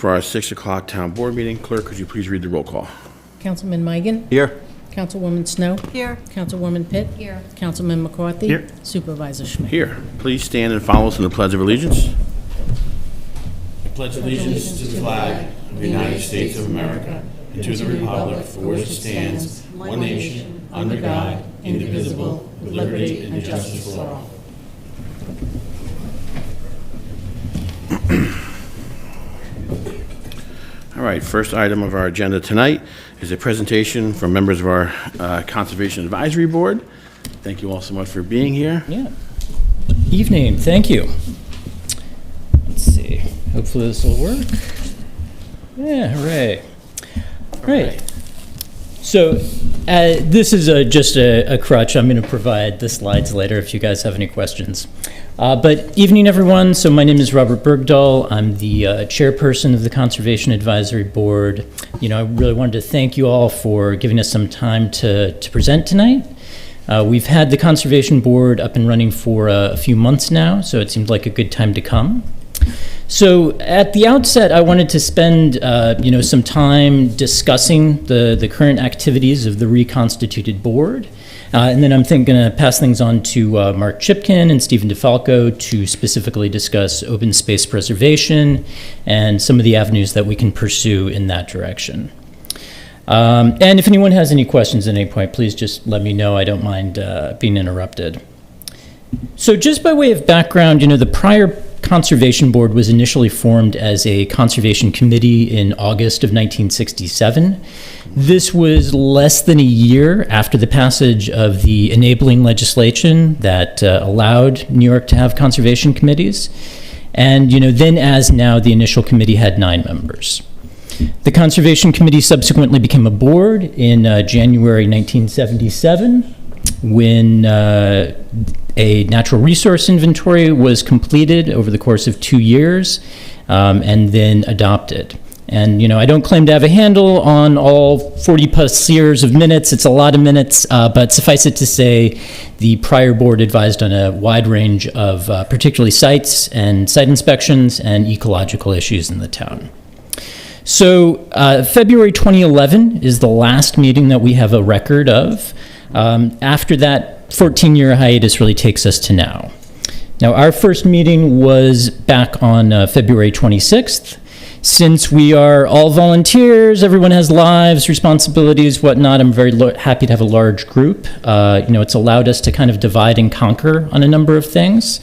For our 6 o'clock town board meeting, clerk, could you please read the roll call? Councilman Migan? Here. Councilwoman Snow? Here. Councilwoman Pitt? Here. Councilman McCarthy? Here. Supervisor Schmidt? Here. Please stand and follow us in the Pledge of Allegiance. I pledge allegiance to the flag of the United States of America and to the republic for which it stands, one nation, under God, indivisible, with liberty and justice for all. All right, first item of our agenda tonight is a presentation from members of our Conservation Advisory Board. Thank you all so much for being here. Yeah. Evening. Thank you. Let's see. Hopefully this will work. Yeah, hooray. All right. So this is just a crutch. I'm going to provide the slides later if you guys have any questions. But evening, everyone. So my name is Robert Bergdahl. I'm the chairperson of the Conservation Advisory Board. I really wanted to thank you all for giving us some time to present tonight. We've had the Conservation Board up and running for a few months now, so it seemed like a good time to come. So at the outset, I wanted to spend some time discussing the current activities of the reconstituted board. And then I'm going to pass things on to Mark Chipkin and Stephen DeFalco to specifically discuss open space preservation and some of the avenues that we can pursue in that direction. And if anyone has any questions at any point, please just let me know. I don't mind being interrupted. So just by way of background, the prior Conservation Board was initially formed as a conservation committee in August of 1967. This was less than a year after the passage of the enabling legislation that allowed New York to have conservation committees. And, then as now, the initial committee had 9 members. The Conservation Committee subsequently became a board in January 1977 when a natural resource inventory was completed over the course of 2 years and then adopted. And, I don't claim to have a handle on all 40 plus years of minutes. It's a lot of minutes, but suffice it to say, the prior board advised on a wide range of particularly sites and site inspections and ecological issues in the town. So February 2011 is the last meeting that we have a record of. After that 14-year hiatus really takes us to now. Now, our first meeting was back on February 26th. Since we are all volunteers, everyone has lives, responsibilities, whatnot, I'm very happy to have a large group. It's allowed us to kind of divide and conquer on a number of things.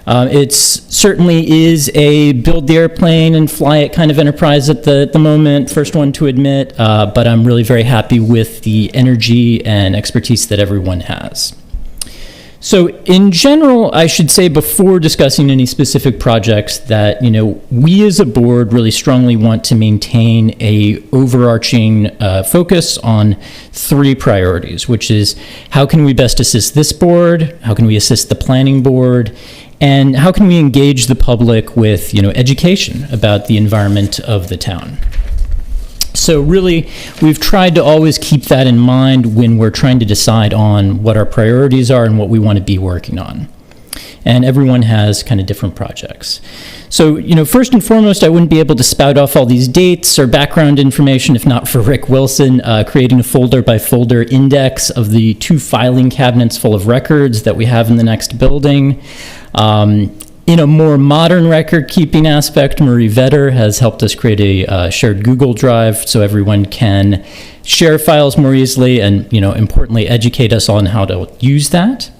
It certainly is a build the airplane and fly it kind of enterprise at the moment, first one to admit, but I'm really very happy with the energy and expertise that everyone has. So in general, I should say before discussing any specific projects that, we as a board really strongly want to maintain a overarching focus on 3 priorities, which is how can we best assist this board, how can we assist the planning board, and how can we engage the public with, education about the environment of the town. So really, we've tried to always keep that in mind when we're trying to decide on what our priorities are and what we want to be working on. And everyone has kind of different projects. So, first and foremost, I wouldn't be able to spout off all these dates or background information if not for Rick Wilson creating a folder-by-folder index of the 2 filing cabinets full of records that we have in the next building. In a more modern record-keeping aspect, Marie Vetter has helped us create a shared Google Drive so everyone can share files more easily and, importantly, educate us on how to use that.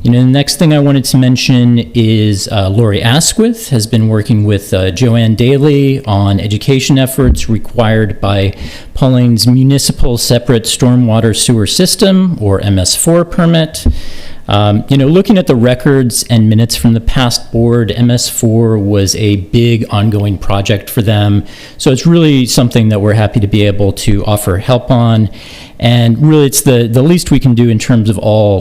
The next thing I wanted to mention is Lori Asquith has been working with Joanne Daly on education efforts required by Pawling's Municipal Separate Stormwater Sewer System, or MS4 permit. Looking at the records and minutes from the past board, MS4 was a big ongoing project for them. So it's really something that we're happy to be able to offer help on. And really it's the least we can do in terms of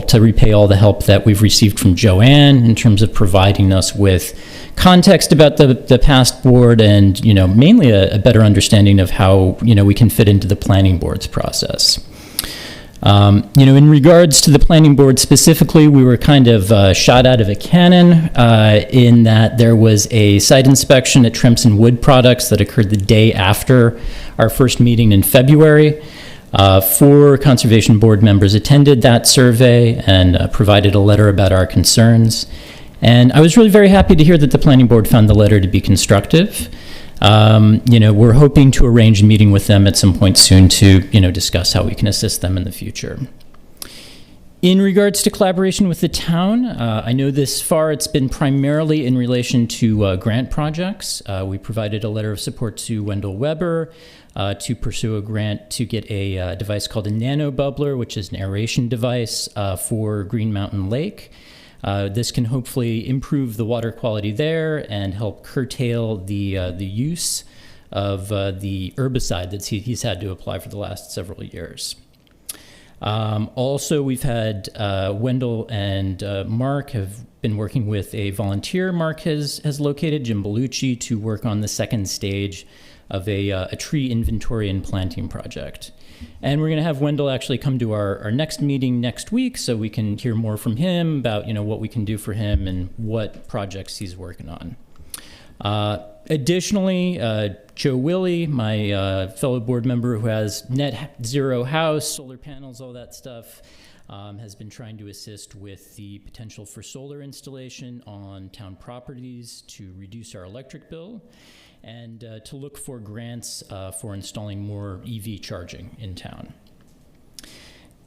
to repay all the help that we've received from Joanne in terms of providing us with context about the past board and, mainly a better understanding of how, we can fit into the planning board's process. In regards to the planning board specifically, we were kind of shot out of a cannon in that there was a site inspection at Tremson Wood Products that occurred the day after our first meeting in February. 4 Conservation Board members attended that survey and provided a letter about our concerns. And I was really very happy to hear that the Planning Board found the letter to be constructive. We're hoping to arrange a meeting with them at some point soon to, discuss how we can assist them in the future. In regards to collaboration with the town, I know this far it's been primarily in relation to grant projects. We provided a letter of support to Wendell Weber to pursue a grant to get a device called a nano bubbler, which is an aeration device for Green Mountain Lake. This can hopefully improve the water quality there and help curtail the use of the herbicide that he's had to apply for the last several years. Also, we've had Wendell and Mark have been working with a volunteer Mark has located, Jim Bellucci, to work on the second stage of a tree inventory and planting project. And we're going to have Wendell actually come to our next meeting next week so we can hear more from him about what we can do for him and what projects he's working on. Additionally, Joe Willey, my fellow board member who has net zero house, solar panels, all that stuff, has been trying to assist with the potential for solar installation on town properties to reduce our electric bill and to look for grants for installing more EV charging in town.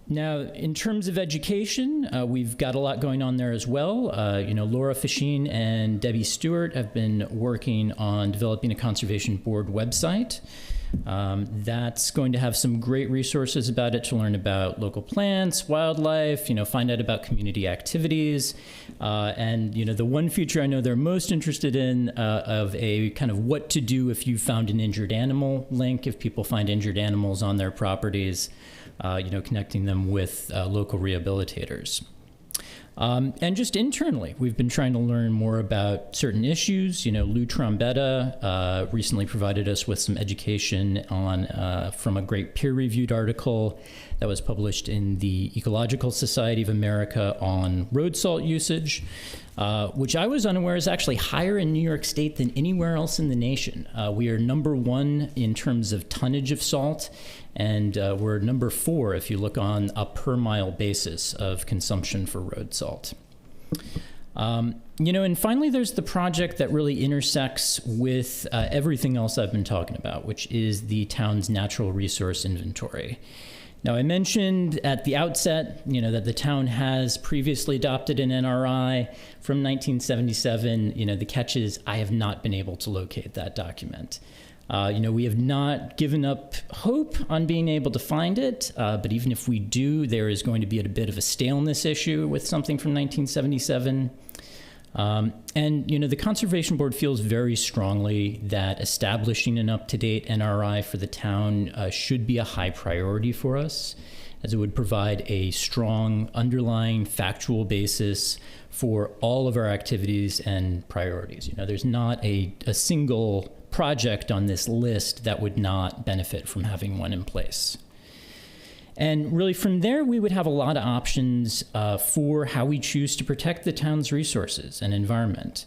Now, in terms of education, we've got a lot going on there as well. Laura Fasheen and Debbie Stewart have been working on developing a conservation board website. That's going to have some great resources about it to learn about local plants, wildlife, find out about community activities. And the one feature I know they're most interested in of a kind of what to do if you found an injured animal link, if people find injured animals on their properties. Connecting them with local rehabilitators. And just internally, we've been trying to learn more about certain issues. Lou Trombetta recently provided us with some education on from a great peer-reviewed article that was published in the Ecological Society of America on road salt usage, which I was unaware is actually higher in New York State than anywhere else in the nation. We are #1 in terms of tonnage of salt, and we're #4 if you look on a per mile basis of consumption for road salt. And finally, there's the project that really intersects with everything else I've been talking about, which is the town's natural resource inventory. Now, I mentioned at the outset, that the town has previously adopted an NRI from 1977. The catch is I have not been able to locate that document. We have not given up hope on being able to find it, but even if we do, there is going to be a bit of a staleness issue with something from 1977. And the Conservation Board feels very strongly that establishing an up-to-date NRI for the town should be a high priority for us, as it would provide a strong underlying factual basis for all of our activities and priorities. There's not a single project on this list that would not benefit from having one in place. And really from there, we would have a lot of options for how we choose to protect the town's resources and environment.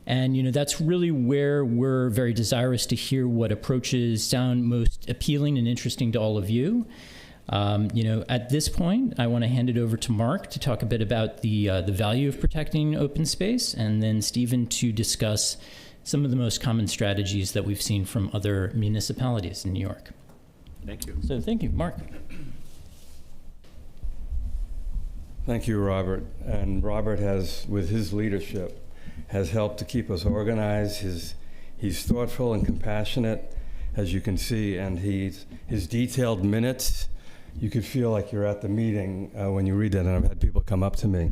And, that's really where we're very desirous to hear what approaches sound most appealing and interesting to all of you. At this point, I want to hand it over to Mark to talk a bit about the value of protecting open space, and then Stephen to discuss some of the most common strategies that we've seen from other municipalities in New York. Thank you. So thank you, Mark. Thank you, Robert. And Robert has, with his leadership, has helped to keep us organized. He's thoughtful and compassionate, as you can see, and his detailed minutes, you could feel like you're at the meeting when you read that, and I've had people come up to me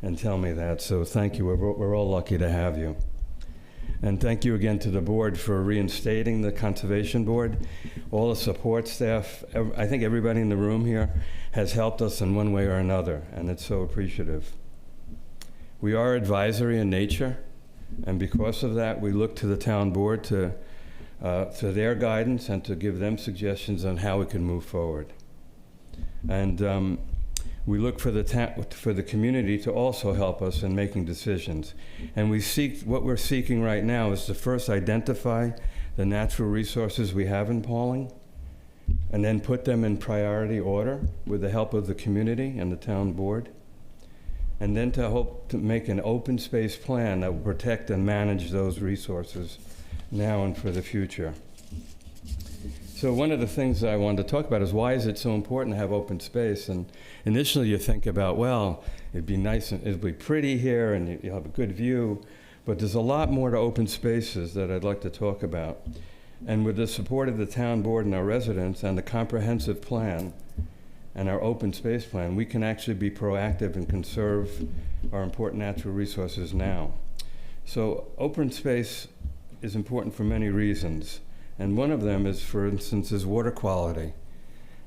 and tell me that. So thank you. We're all lucky to have you. And thank you again to the board for reinstating the Conservation Board. All the support staff, I think everybody in the room here has helped us in one way or another, and it's so appreciative. We are advisory in nature, and because of that, we look to the town board to their guidance and to give them suggestions on how we can move forward. And we look for the community to also help us in making decisions. And what we're seeking right now is to first identify the natural resources we have in Pawling, and then put them in priority order with the help of the community and the town board. And then to hope to make an open space plan that will protect and manage those resources now and for the future. So one of the things that I wanted to talk about is, why is it so important to have open space? And initially you think about, well, it'd be nice and it'd be pretty here and you'll have a good view, but there's a lot more to open spaces that I'd like to talk about. And with the support of the town board and our residents and the comprehensive plan and our open space plan, we can actually be proactive and conserve our important natural resources now. So open space is important for many reasons. And one of them is, for instance, is water quality.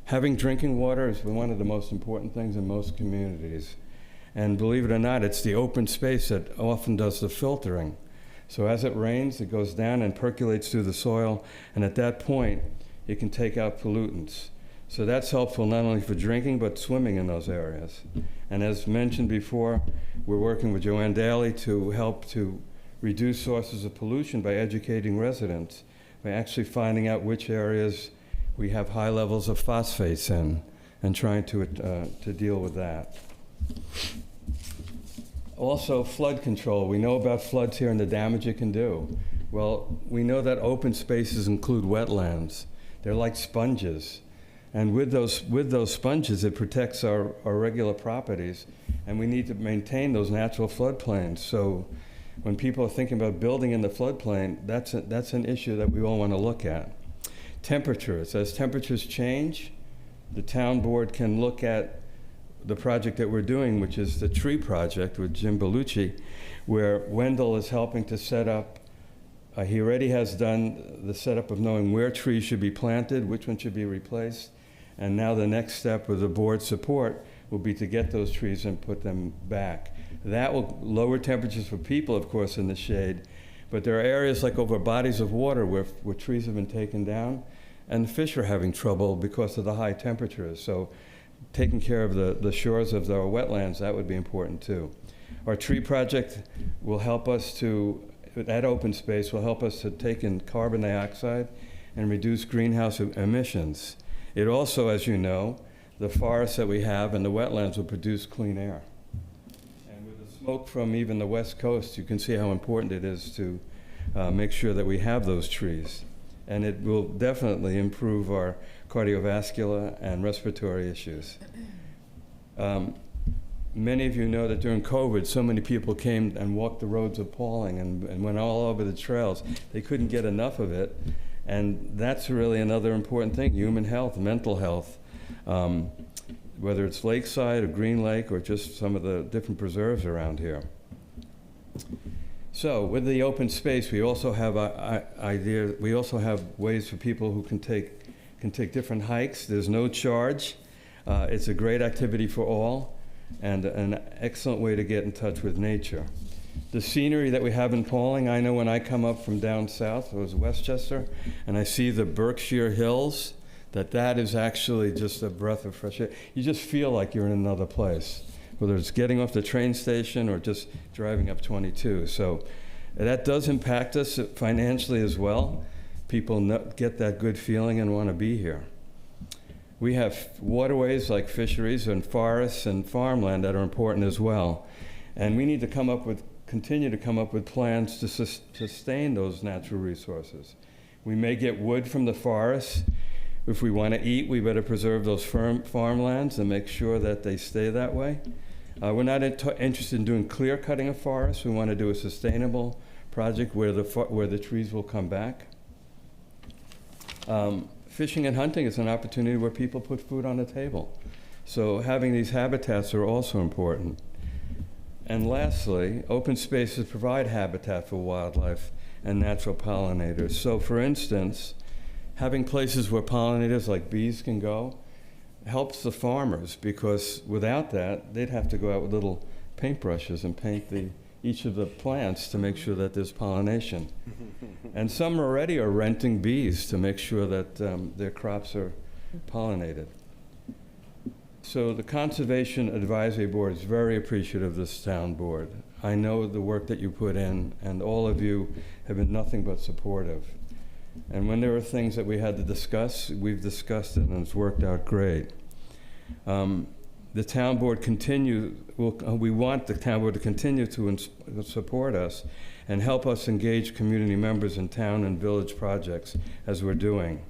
Having drinking water is one of the most important things in most communities. And believe it or not, it's the open space that often does the filtering. So as it rains, it goes down and percolates through the soil, and at that point, it can take out pollutants. So that's helpful not only for drinking, but swimming in those areas. And as mentioned before, we're working with Joanne Daly to help to reduce sources of pollution by educating residents, by actually finding out which areas we have high levels of phosphates in, and trying to deal with that. Also, flood control. We know about floods here and the damage it can do. Well, we know that open spaces include wetlands. They're like sponges. And with those sponges, it protects our regular properties, and we need to maintain those natural floodplains. So when people are thinking about building in the floodplain, that's an issue that we all want to look at. Temperatures. As temperatures change, the town board can look at the project that we're doing, which is the tree project with Jim Bellucci, where Wendell is helping to set up. He already has done the setup of knowing where trees should be planted, which ones should be replaced, and now the next step with the board's support will be to get those trees and put them back. That will lower temperatures for people, of course, in the shade, but there are areas like over bodies of water where trees have been taken down, and fish are having trouble because of the high temperatures. So taking care of the shores of our wetlands, that would be important too. Our tree project will help us to, that open space will help us to take in carbon dioxide and reduce greenhouse emissions. It also, as you know, the forests that we have and the wetlands will produce clean air. And with the smoke from even the West Coast, you can see how important it is to make sure that we have those trees. And it will definitely improve our cardiovascular and respiratory issues. Many of you know that during COVID, so many people came and walked the roads of Pawling and went all over the trails. They couldn't get enough of it. And that's really another important thing, human health, mental health. Whether it's Lakeside or Green Lake or just some of the different preserves around here. So with the open space, we also have we also have ways for people who can take different hikes. There's no charge. It's a great activity for all and an excellent way to get in touch with nature. The scenery that we have in Pawling, I know when I come up from down south, it was Westchester, and I see the Berkshire Hills, that is actually just a breath of fresh air. You just feel like you're in another place, whether it's getting off the train station or just driving up 22. So that does impact us financially as well. People get that good feeling and want to be here. We have waterways like fisheries and forests and farmland that are important as well. And we need to continue to come up with plans to sustain those natural resources. We may get wood from the forests. If we want to eat, we better preserve those farmlands and make sure that they stay that way. We're not interested in doing clear cutting of forests. We want to do a sustainable project where the trees will come back. Fishing and hunting is an opportunity where people put food on the table. So having these habitats are also important. And lastly, open spaces provide habitat for wildlife and natural pollinators. So for instance, having places where pollinators like bees can go helps the farmers, because without that, they'd have to go out with little paintbrushes and paint each of the plants to make sure that there's pollination. And some already are renting bees to make sure that their crops are pollinated. So the Conservation Advisory Board is very appreciative of this town board. I know the work that you put in, and all of you have been nothing but supportive. And when there are things that we had to discuss, we've discussed it, and it's worked out great. The town board we want the town board to continue to support us and help us engage community members in town and village projects as we're doing.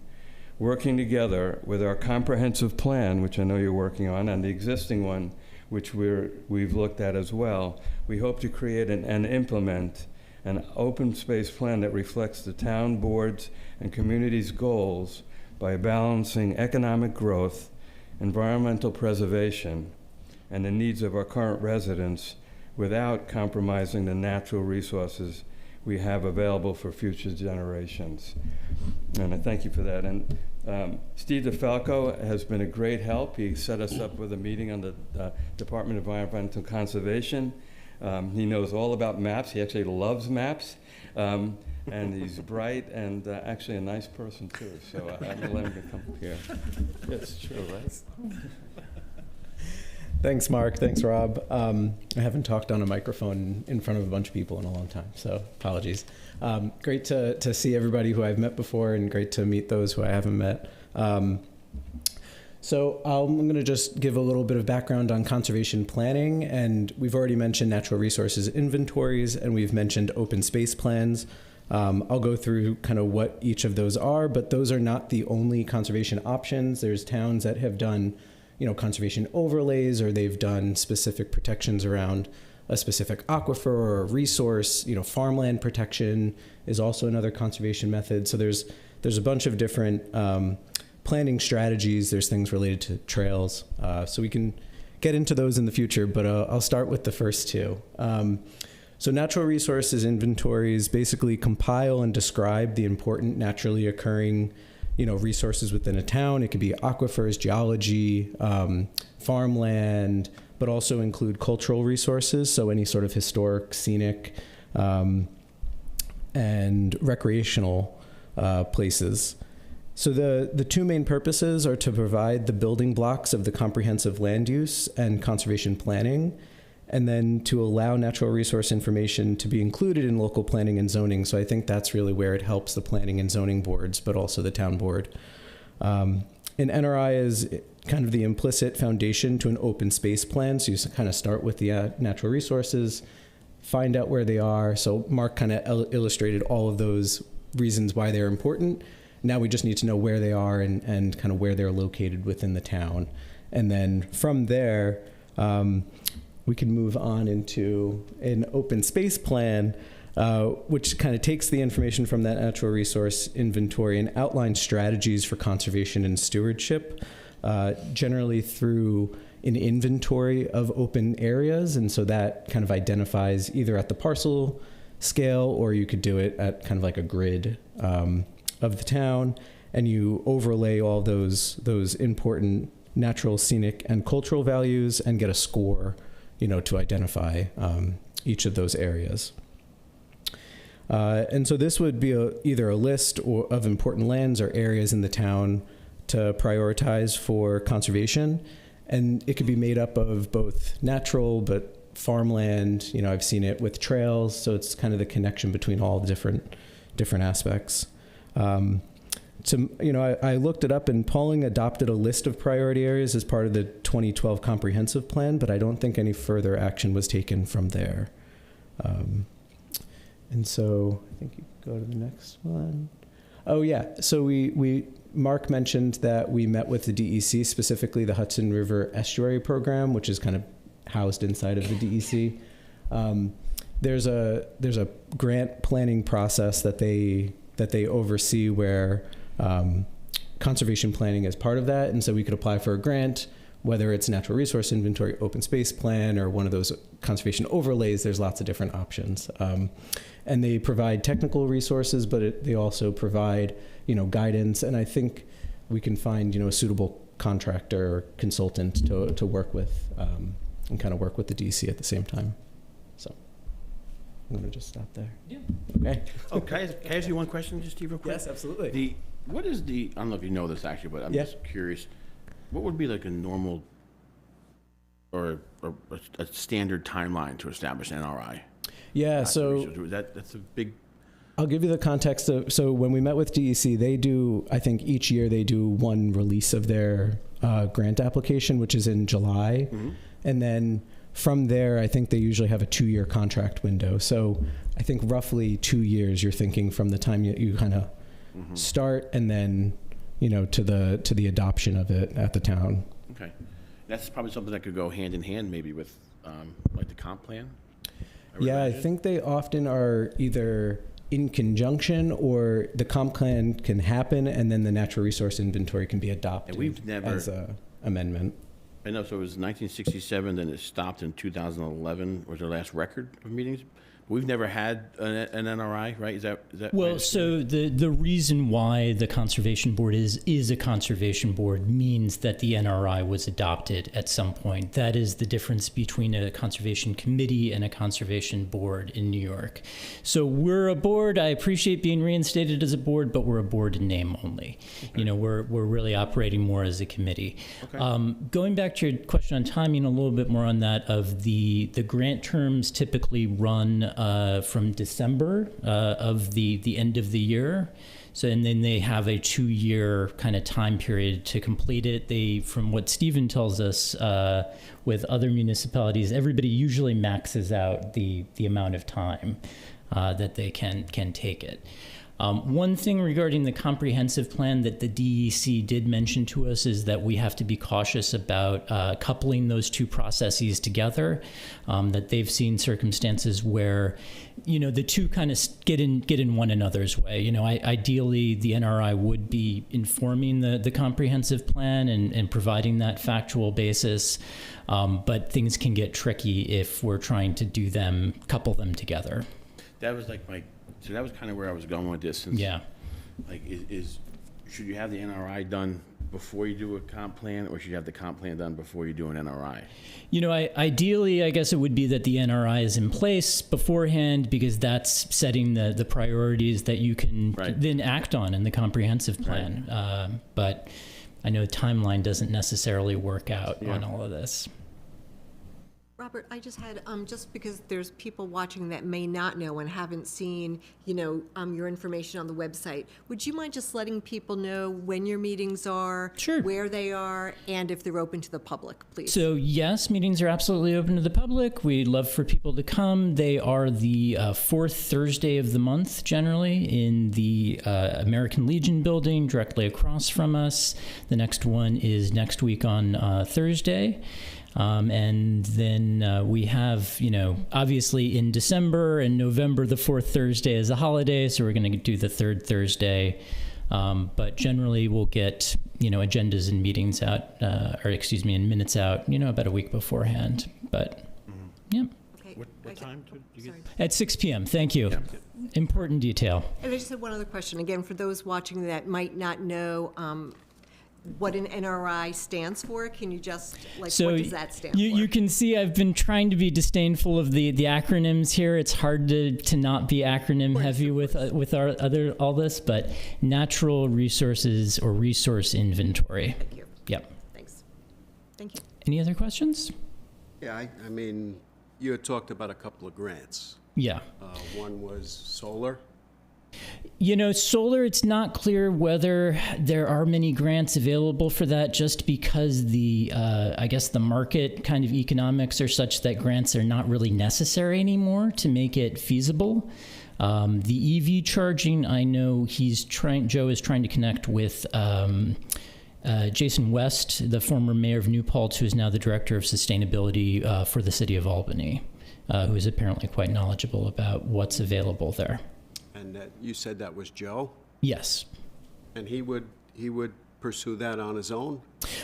Working together with our comprehensive plan, which I know you're working on, and the existing one, which we've looked at as well, we hope to create and implement an open space plan that reflects the town board's and community's goals by balancing economic growth, environmental preservation, and the needs of our current residents without compromising the natural resources we have available for future generations. And I thank you for that. And Steve DeFalco has been a great help. He set us up with a meeting on the Department of Environmental Conservation. He knows all about maps. He actually loves maps. And he's bright and actually a nice person too. So I'm gonna let him come here. It's true, right? Thanks, Mark. Thanks, Rob. I haven't talked on a microphone in front of a bunch of people in a long time, so apologies. Great to see everybody who I've met before, and great to meet those who I haven't met. So I'm going to just give a little bit of background on conservation planning, and we've already mentioned natural resources inventories, and we've mentioned open space plans. I'll go through kind of what each of those are, but those are not the only conservation options. There's towns that have done conservation overlays, or they've done specific protections around a specific aquifer or a resource. Farmland protection is also another conservation method. So there's a bunch of different planning strategies. There's things related to trails. So we can get into those in the future, but I'll start with the first two. So natural resources inventories basically compile and describe the important naturally occurring resources within a town. It could be aquifers, geology, farmland, but also include cultural resources, so any sort of historic, scenic, and recreational places. So the two main purposes are to provide the building blocks of the comprehensive land use and conservation planning, and then to allow natural resource information to be included in local planning and zoning. So I think that's really where it helps the planning and zoning boards, but also the town board. And NRI is kind of the implicit foundation to an open space plan. So you kind of start with the natural resources, find out where they are. So Mark kind of illustrated all of those reasons why they're important. Now we just need to know where they are and kind of where they're located within the town. And then from there, we can move on into an open space plan, which kind of takes the information from that natural resource inventory and outlines strategies for conservation and stewardship, generally through an inventory of open areas. And so that kind of identifies either at the parcel scale, or you could do it at kind of like a grid of the town, and you overlay all those important natural, scenic, and cultural values and get a score to identify each of those areas. And so this would be either a list of important lands or areas in the town to prioritize for conservation. And it could be made up of both natural, but farmland. I've seen it with trails. So it's kind of the connection between all the different aspects. I looked it up, and Pawling adopted a list of priority areas as part of the 2012 comprehensive plan, but I don't think any further action was taken from there. And so I think you go to the next one. Oh yeah, so Mark mentioned that we met with the DEC, specifically the Hudson River Estuary Program, which is kind of housed inside of the DEC. There's a grant planning process that they oversee where conservation planning is part of that. And so we could apply for a grant, whether it's natural resource inventory, open space plan, or one of those conservation overlays. There's lots of different options. And they provide technical resources, but they also provide, guidance. And I think we can find, a suitable contractor or consultant to work with and kind of work with the DC at the same time. So I'm going to just stop there. Yeah. Okay. Oh, can I ask you one question, just Steve, real quick? Yes, absolutely. I don't know if you know this actually, but I'm just curious. What would be like a normal or a standard timeline to establish an NRI? Yeah, so That's a big... I'll give you the context of, so when we met with DEC, they do, I think each year they do one release of their grant application, which is in July. Mm-hmm. And then from there, I think they usually have a 2-year contract window. So I think roughly 2 years you're thinking from the time you kind of start and then, to the adoption of it at the town. Okay. That's probably something that could go hand in hand maybe with like the comp plan? Yeah, I imagine. think they often are either in conjunction or the comp plan can happen and then the natural resource inventory can be adopted And we've never- as a amendment. I know, so it was 1967, then it stopped in 2011, was their last record of meetings. We've never had an NRI, right? Is that Well, right? so the reason why the Conservation Board is a Conservation Board means that the NRI was adopted at some point. That is the difference between a Conservation Committee and a Conservation Board in New York. So we're a board. I appreciate being reinstated as a board, but we're a board in name only. Okay. We're really operating more as a committee. Okay. Going back to your question on timing, a little bit more on that of the grant terms typically run from December of the end of the year. So, and then they have a 2-year kind of time period to complete it. They, from what Stephen tells us, with other municipalities, everybody usually maxes out the amount of time that they can take it. One thing regarding the comprehensive plan that the DEC did mention to us is that we have to be cautious about coupling those two processes together, that they've seen circumstances where, the two kind of get in one another's way. Ideally, the NRI would be informing the comprehensive plan and providing that factual basis, but things can get tricky if we're trying to couple them together. That was so that was kind of where I was going with this. Since, yeah. Like, should you have the NRI done before you do a comp plan, or should you have the comp plan done before you do an NRI? Ideally, I guess it would be that the NRI is in place beforehand, because that's setting the priorities that you can then act on in the comprehensive plan. Right. But I know timeline doesn't necessarily work out on all of this. Robert, I just had, just because there's people watching that may not know and haven't seen, your information on the website, would you mind just letting people know when your meetings are, Sure. where they are, and if they're open to the public, please? So yes, meetings are absolutely open to the public. We'd love for people to come. They are the fourth Thursday of the month, generally, in the American Legion building directly across from us. The next one is next week on Thursday. And then we have, obviously in December and November, the fourth Thursday is a holiday, so we're going to do the third Thursday. But generally we'll get, agendas and meetings out, and minutes out, about a week beforehand. But, yeah. Okay. What time did you get? At 6 p.m. Thank you. Yeah. Important detail. And I just had one other question, again, for those watching that might not know what an NRI stands for. Can you just, what does that stand for? You can see I've been trying to be disdainful of the acronyms here. It's hard to not be acronym heavy with our all this, but natural resources or resource inventory. Thank you. Yep. Thanks. Thank you. Any other questions? Yeah, I mean, you had talked about a couple of grants. Yeah. One was solar. Solar, it's not clear whether there are many grants available for that, just because I guess the market kind of economics are such that grants are not really necessary anymore to make it feasible. The EV charging, I know Joe is trying to connect with Jason West, the former mayor of New Paltz, who is now the director of sustainability for the city of Albany, who is apparently quite knowledgeable about what's available there. And you said that was Joe? Yes. And he would pursue that on his own?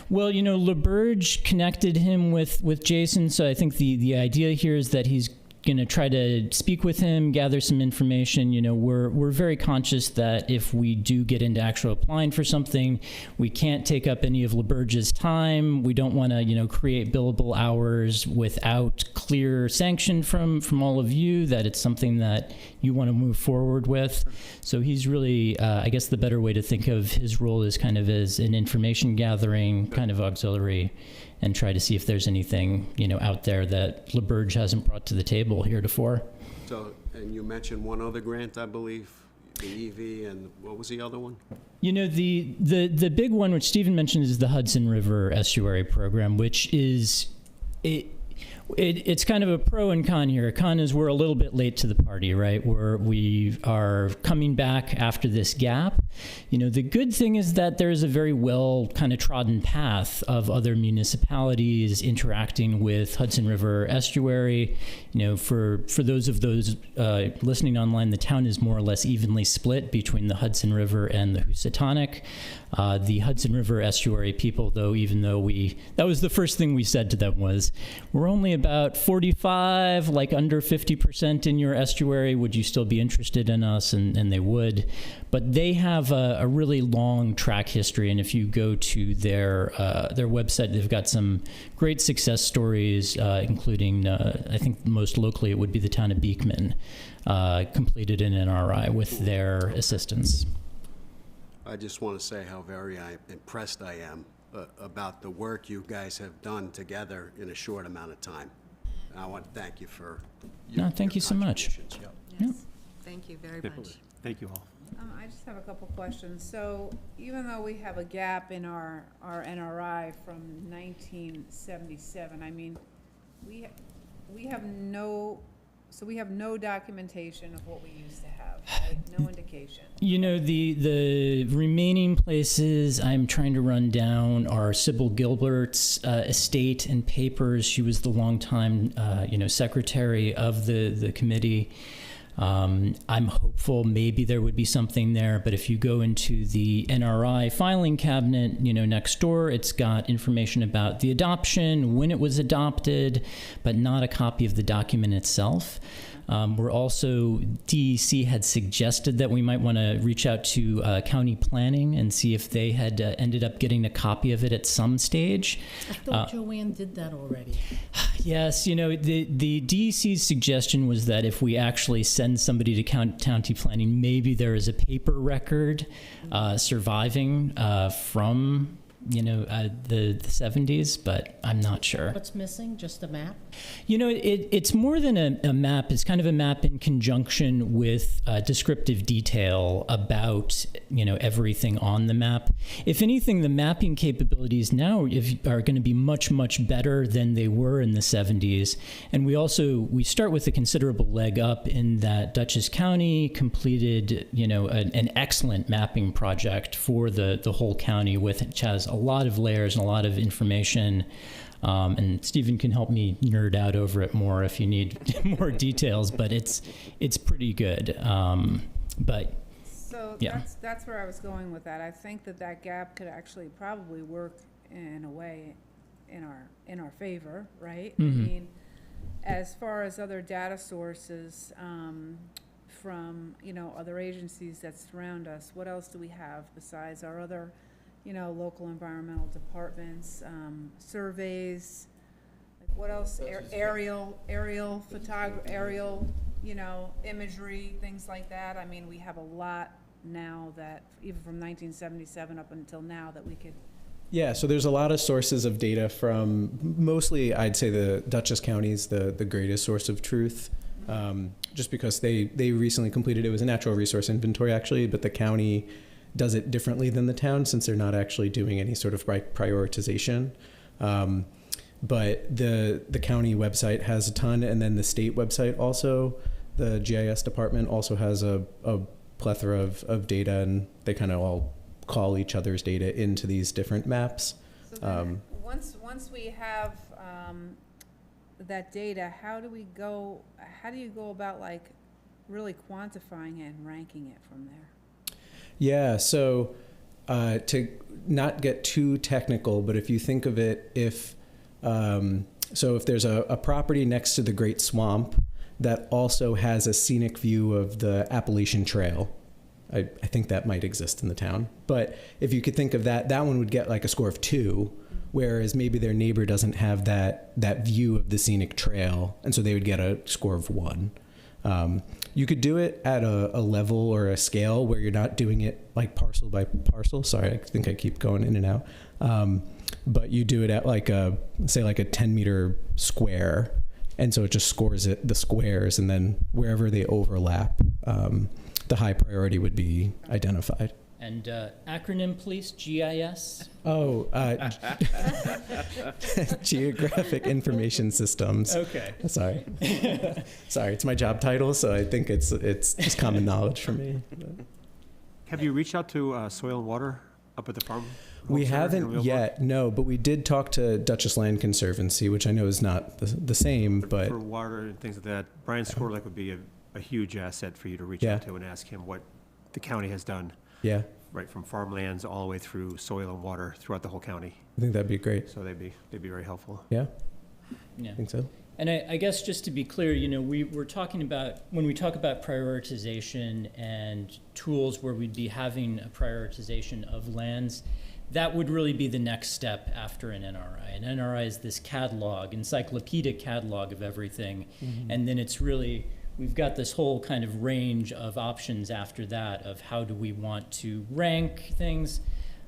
Well, LaBerge connected him with Jason, so I think the idea here is that he's going to try to speak with him, gather some information. We're very conscious that if we do get into actual applying for something, we can't take up any of LaBerge's time. We don't want to, create billable hours without clear sanction from all of you that it's something that you want to move forward with. So he's really, I guess the better way to think of his role is kind of as an information gathering kind of auxiliary and try to see if there's anything, out there that LaBerge hasn't brought to the table heretofore. So, and you mentioned one other grant, I believe, the EV, and what was the other one? The big one, which Stephen mentioned, is the Hudson River Estuary Program, which is it's kind of a pro and con here. A con is we're a little bit late to the party, right? We are coming back after this gap. The good thing is that there's a very well kind of trodden path of other municipalities interacting with Hudson River Estuary. For those listening online, the town is more or less evenly split between the Hudson River and the Housatonic. The Hudson River Estuary people, though, even though that was the first thing we said to them was, we're only about 45, like under 50% in your estuary. Would you still be interested in us? And they would. But they have a really long track history, and if you go to their website, they've got some great success stories, including, I think most locally it would be the town of Beekman, completed an NRI with their assistance. I just want to say how very impressed I am about the work you guys have done together in a short amount of time. And I want to thank you for your Thank you so much. contributions. Yep. Yes. Thank you very much. Thank you all. I just have a couple questions. So even though we have a gap in our NRI from 1977, I mean, we have no documentation of what we used to have, right? No indication. The remaining places I'm trying to run down are Sybil Gilbert's estate and papers. She was the longtime, secretary of the committee. I'm hopeful maybe there would be something there, but if you go into the NRI filing cabinet, next door, it's got information about the adoption, when it was adopted, but not a copy of the document itself. We're also, DEC had suggested that we might want to reach out to county planning and see if they had ended up getting a copy of it at some stage. I thought Joanne did that already. Yes, the DEC's suggestion was that if we actually send somebody to county planning, maybe there is a paper record surviving from the 70s, but I'm not sure. What's missing? Just a map? It's more than a map. It's kind of a map in conjunction with descriptive detail about, everything on the map. If anything, the mapping capabilities now are going to be much, much better than they were in the 70s. And we start with a considerable leg up in that Dutchess County completed, an excellent mapping project for the whole county, which has a lot of layers and a lot of information. And Stephen can help me nerd out over it more if you need more details, but it's pretty good. So yeah. that's where I was going with that. I think that gap could actually probably work in a way in our favor, right? Mm-hmm. I mean, as far as other data sources from other agencies that surround us, what else do we have besides our other local environmental departments, surveys, like what else, aerial photography, aerial, imagery, things like that. I mean, we have a lot now that, even from 1977 up until now, that we could. Yeah, so there's a lot of sources of data from, mostly I'd say the Dutchess County is the greatest source of truth, just because they recently completed, it was a natural resource inventory actually, but the county does it differently than the town since they're not actually doing any sort of prioritization. But the county website has a ton, and then the state website also, the GIS department also has a plethora of data, and they kind of all call each other's data into these different maps. So then once we have that data, how do you go about like really quantifying it and ranking it from there? Yeah, so to not get too technical, but if you think of it, if there's a property next to the Great Swamp that also has a scenic view of the Appalachian Trail, I think that might exist in the town. But if you could think of that one would get like a score of 2, whereas maybe their neighbor doesn't have that view of the scenic trail, and so they would get a score of 1. You could do it at a level or a scale where you're not doing it like parcel by parcel. Sorry, I think I keep going in and out. but you do it at like say like a 10-meter square. And so it just scores the squares, and then wherever they overlap, the high priority would be identified. And acronym, please, GIS? Oh, Geographic Information Systems. Okay. Sorry. Sorry, it's my job title, so I think it's just common knowledge for me. Have you reached out to Soil and Water up at the farm? We Center in haven't Rehoboth? yet, no, but we did talk to Duchess Land Conservancy, which I know is not the same, but For water and things like that, Brian Skorlik would be a huge asset for you to reach Yeah. out to and ask him what the county has done, yeah, right from farmlands all the way through soil and water throughout the whole county. I think that'd be great. So they'd be very helpful. Yeah, Yeah. I think so. And I guess just to be clear, we're talking about, when we talk about prioritization and tools where we'd be having a prioritization of lands, that would really be the next step after an NRI. An NRI is this catalog, encyclopedic catalog of everything. And then it's really, we've got this whole kind of range of options after that of how do we want to rank things.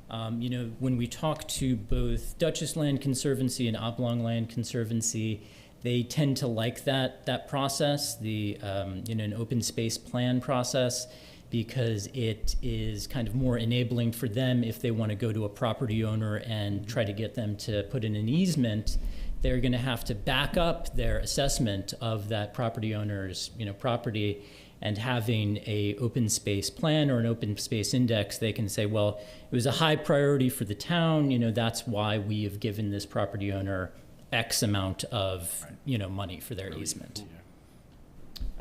When we talk to both Duchess Land Conservancy and Oblong Land Conservancy, they tend to like that process, an open space plan process, because it is kind of more enabling for them if they want to go to a property owner and try to get them to put in an easement. They're going to have to back up their assessment of that property owner's property, and having a open space plan or an open space index, they can say, well, it was a high priority for the town, that's why we have given this property owner X amount of money for their easement.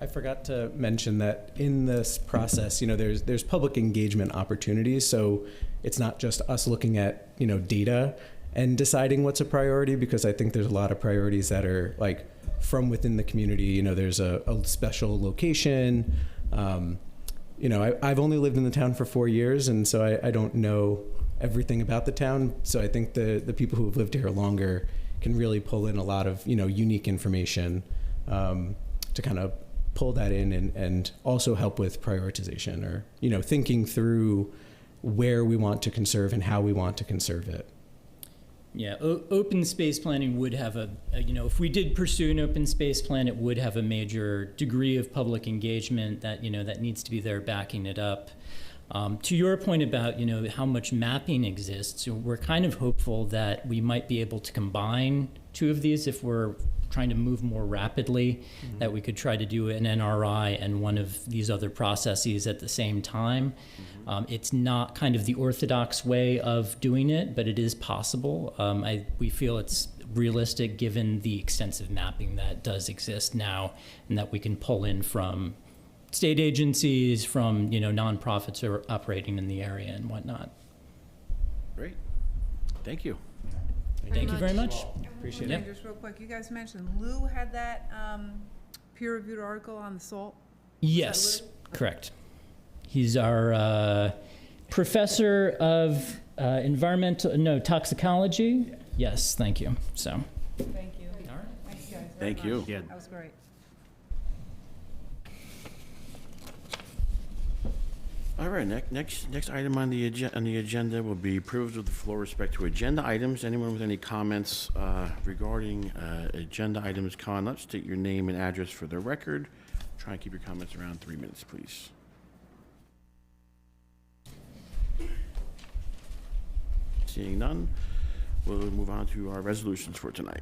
I forgot to mention that in this process, there's public engagement opportunities. So it's not just us looking at, data and deciding what's a priority, because I think there's a lot of priorities that are like from within the community. There's a special location. I've only lived in the town for 4 years, and so I don't know everything about the town. So I think the people who have lived here longer can really pull in a lot of, unique information to kind of pull that in and also help with prioritization, or, thinking through where we want to conserve and how we want to conserve it. Yeah, open space planning would have if we did pursue an open space plan, it would have a major degree of public engagement that, that needs to be there backing it up. To your point about, how much mapping exists, we're kind of hopeful that we might be able to combine two of these if we're trying to move more rapidly, that we could try to do an NRI and one of these other processes at the same time. It's not kind of the orthodox way of doing it, but it is possible. We feel it's realistic given the extensive mapping that does exist now, and that we can pull in from state agencies, from nonprofits who are operating in the area and whatnot. Great. Thank you. Thank you very much. Appreciate it. Just real quick, you guys mentioned Lou had that peer-reviewed article on the salt? Yes, correct. He's our professor of toxicology. Yes, thank you. So. Thank you. All right. Thank you guys very Thank you. much. Yeah. That was great. All right, next item on the agenda will be approval of the floor with respect to agenda items. Anyone with any comments regarding agenda items coming up, state your name and address for the record. Try and keep your comments around 3 minutes, please. Seeing none, we'll move on to our resolutions for tonight.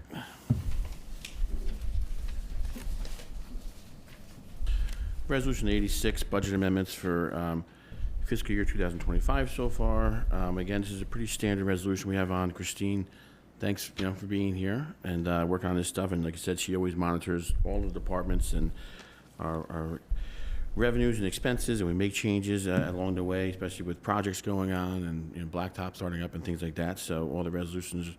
Resolution 86, budget amendments for fiscal year 2025 so far. Again, this is a pretty standard resolution we have on. Christine, thanks for being here and working on this stuff. And like I said, she always monitors all the departments and our revenues and expenses, and we make changes along the way, especially with projects going on and blacktop starting up and things like that. So all the resolution